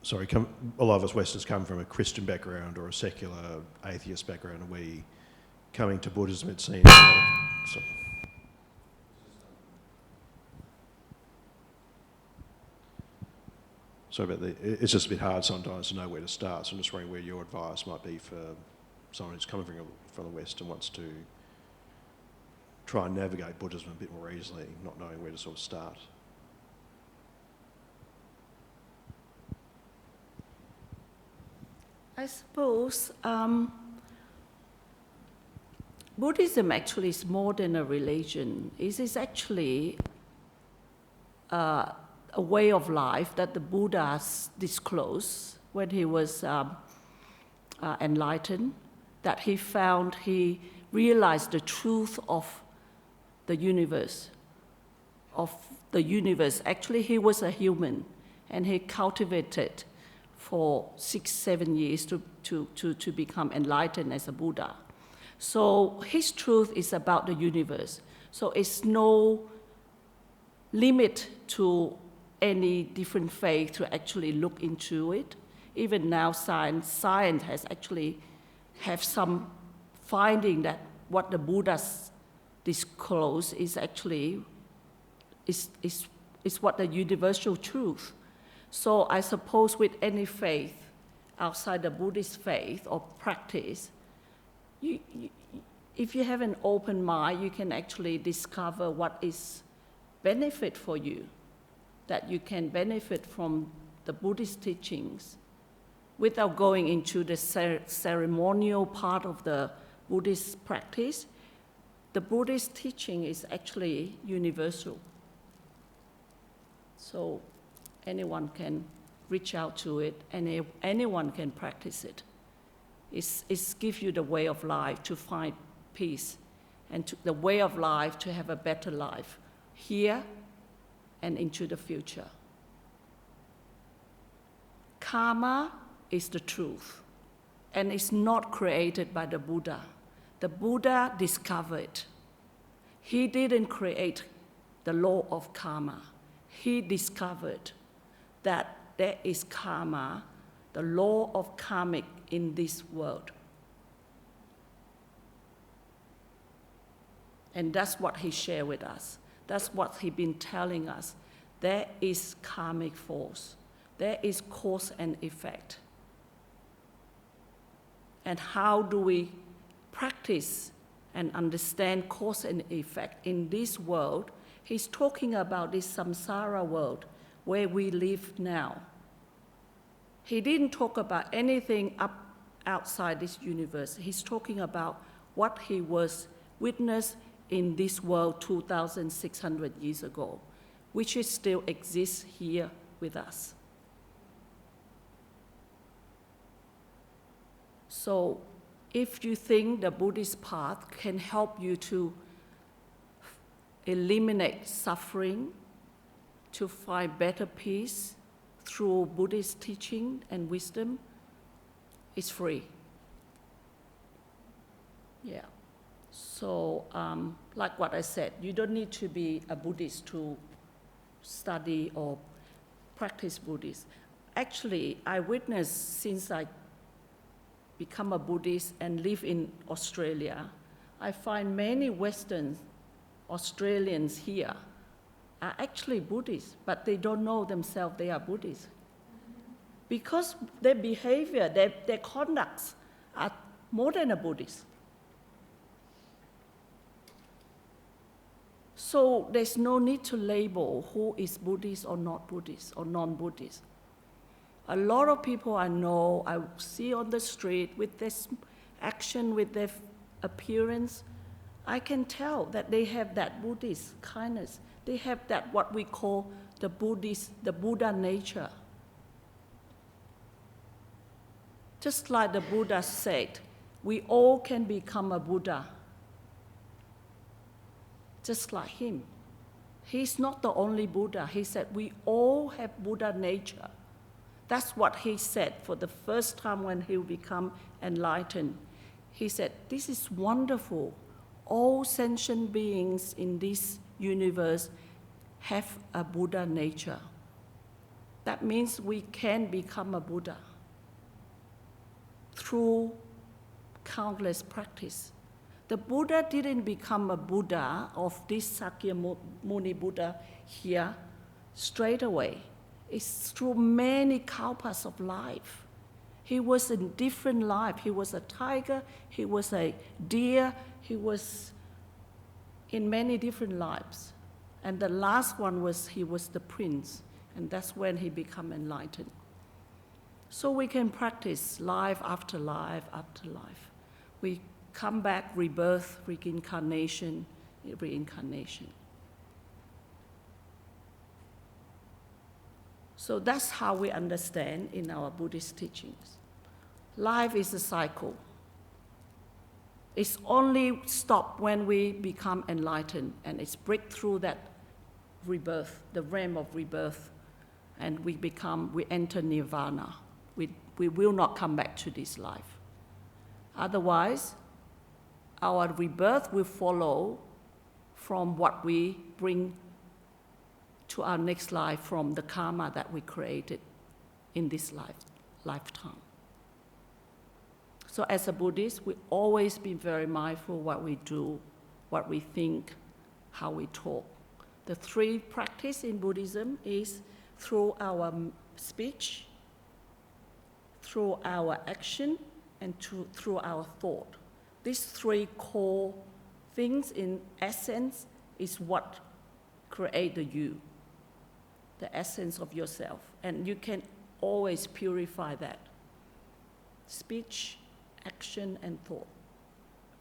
Sorry, a lot of us Westerners come from a Christian background or a secular atheist background, and we coming to Buddhism, it seems. Sorry about that. It's just a bit hard sometimes to know where to start. So I'm just wondering where your advice might be for someone who's coming from the West and wants to try and navigate Buddhism a bit more easily, not knowing where to sort of start. I suppose Buddhism actually is more than a religion. It is actually a way of life that the Buddha disclosed when he was enlightened, that he realized the truth of the universe. Actually, he was a human, and he cultivated for 6-7 years to become enlightened as a Buddha. So his truth is about the universe. So it's no limit to any different faith to actually look into it. Even now, science has actually have some finding that what the Buddhas disclose is actually is what the universal truth. So I suppose with any faith outside the Buddhist faith or practice, if you have an open mind, you can actually discover what is benefit for you, that you can benefit from the Buddhist teachings without going into the ceremonial part of the Buddhist practice. The Buddhist teaching is actually universal. So anyone can reach out to it, and anyone can practice it. It gives you the way of life to find peace, and the way of life to have a better life here and into the future. Karma is the truth, and it's not created by the Buddha. The Buddha discovered it. He didn't create the law of karma. He discovered that there is karma, the law of karmic in this world. And that's what he shared with us. That's what he's been telling us. There is karmic force. There is cause and effect. And how do we practice and understand cause and effect in this world? He's talking about this samsara world where we live now. He didn't talk about anything outside this universe. He's talking about what he was witnessed in this world 2,600 years ago, which is still exists here with us. So if you think the Buddhist path can help you to eliminate suffering, to find better peace through Buddhist teaching and wisdom, it's free. Yeah. So, like what I said, you don't need to be a Buddhist to study or practice Buddhist. Actually, I witnessed since I become a Buddhist and live in Australia, I find many Western Australians here are actually Buddhists, but they don't know themselves they are Buddhists. Because their behavior, their conducts are more than a Buddhist. So there's no need to label who is Buddhist or not Buddhist or non-Buddhist. A lot of people I know, I see on the street with this action, with their appearance, I can tell that they have that Buddhist kindness. They have that what we call the Buddha nature. Just like the Buddha said, we all can become a Buddha. Just like him. He's not the only Buddha. He said we all have Buddha nature. That's what he said for the first time when he became enlightened. He said, this is wonderful. All sentient beings in this universe have a Buddha nature. That means we can become a Buddha through countless practice. The Buddha didn't become a Buddha of this Sakyamuni Buddha here straight away. It's through many kalpas of life. He was in different life. He was a tiger, he was a deer, he was in many different lives. And the last one was he was the prince, and that's when he became enlightened. So we can practice life after life after life. We come back, rebirth, reincarnation, reincarnation. So that's how we understand in our Buddhist teachings. Life is a cycle. It's only stopped when we become enlightened, and it's break through that rebirth, the realm of rebirth, and we enter nirvana. We will not come back to this life. Otherwise, our rebirth will follow from what we bring to our next life from the karma that we created in this lifetime. So as a Buddhist, we always be very mindful what we do, what we think, how we talk. The three practice in Buddhism is through our speech, through our action, and through our thought. These three core things in essence is what create the you, the essence of yourself. And you can always purify that. Speech, action, and thought.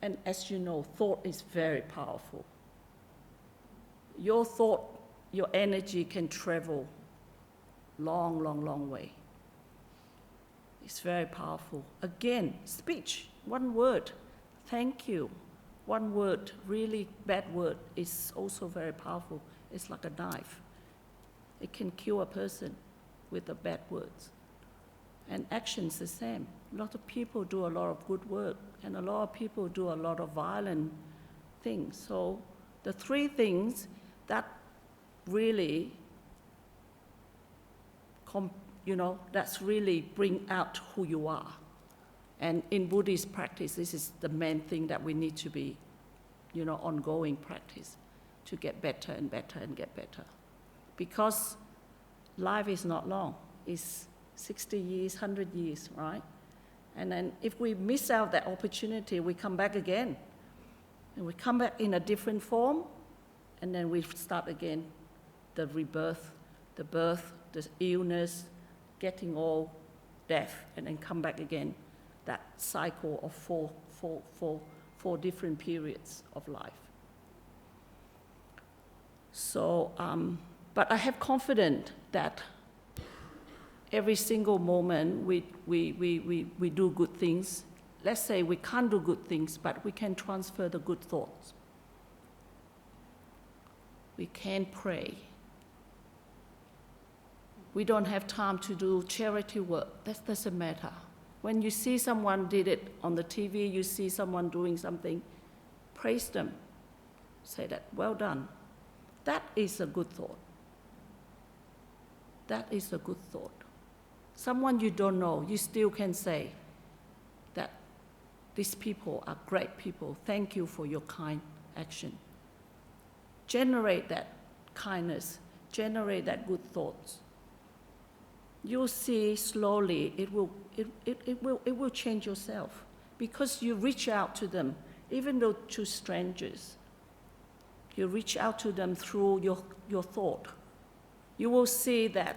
And as you know, thought is very powerful. Your thought, your energy can travel long, long, long way. It's very powerful. Again, speech, one word, thank you. One word, really bad word, is also very powerful. It's like a knife. It can kill a person with the bad words. And action's the same. A lot of people do a lot of good work, and a lot of people do a lot of violent things. So the three things that really, that's really bring out who you are. And in Buddhist practice, this is the main thing that we need to be, ongoing practice to get better and better and get better. Because life is not long. It's 60 years, 100 years, right? And then if we miss out that opportunity, we come back again. And we come back in a different form, and then we start again the rebirth, the birth, the illness, getting old, death, and then come back again. That cycle of four different periods of life. So, but I have confidence that every single moment we do good things. Let's say we can't do good things, but we can transfer the good thoughts. We can pray. We don't have time to do charity work. That doesn't matter. When you see someone did it on the TV, you see someone doing something, praise them. Say that, well done. That is a good thought. That is a good thought. Someone you don't know, you still can say that these people are great people. Thank you for your kind action. Generate that kindness, generate that good thoughts. You'll see slowly it will change yourself because you reach out to them, even though to strangers. You reach out to them through your thought. You will see that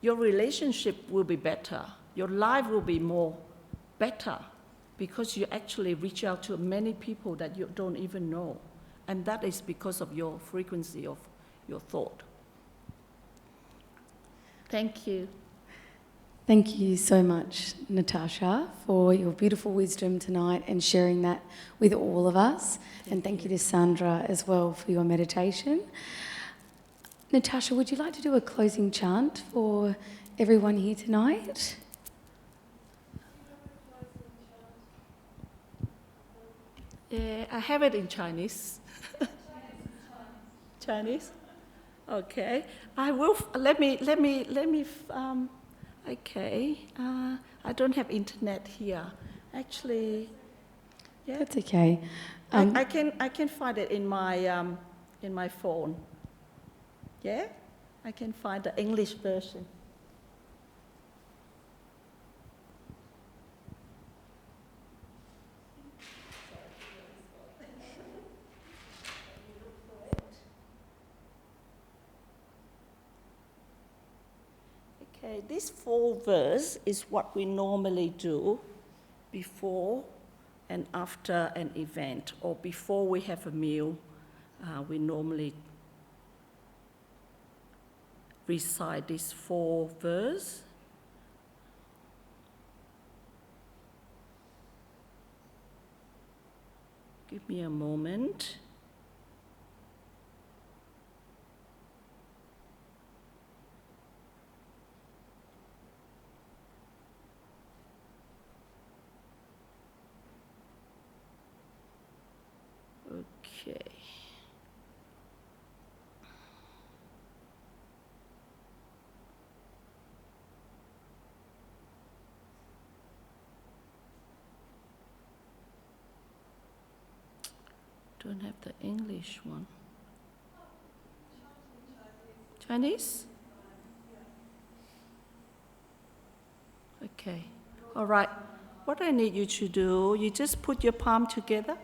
your relationship will be better. Your life will be more better because you actually reach out to many people that you don't even know. And that is because of your frequency of your thought. Thank you. Thank you so much, Natasha, for your beautiful wisdom tonight and sharing that with all of us. And thank you to Sandra as well for your meditation. Natasha, would you like to do a closing chant for everyone here tonight. Yeah, I have it in Chinese. Chinese? Okay. I will, okay. I don't have internet here. Actually, yeah. That's okay. I can find it in my phone. Yeah? I can find the English version. Okay, this 4 verse is what we normally do before and after an event, or before we have a meal. We normally recite this 4 verse. Give me a moment. Okay. Don't have the English one. Chinese? Okay. All right. What I need you to do, you just put your palm together.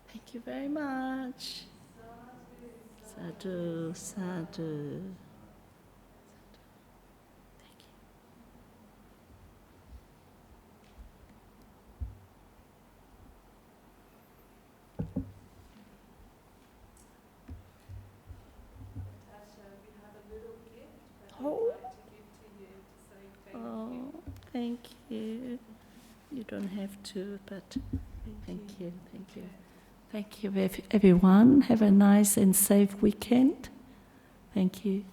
Thank you very much. Sadhu, sadhu. Thank you. Oh. Oh, thank you. You don't have to, but thank you, thank you. Thank you, everyone. Have a nice and safe weekend. Thank you.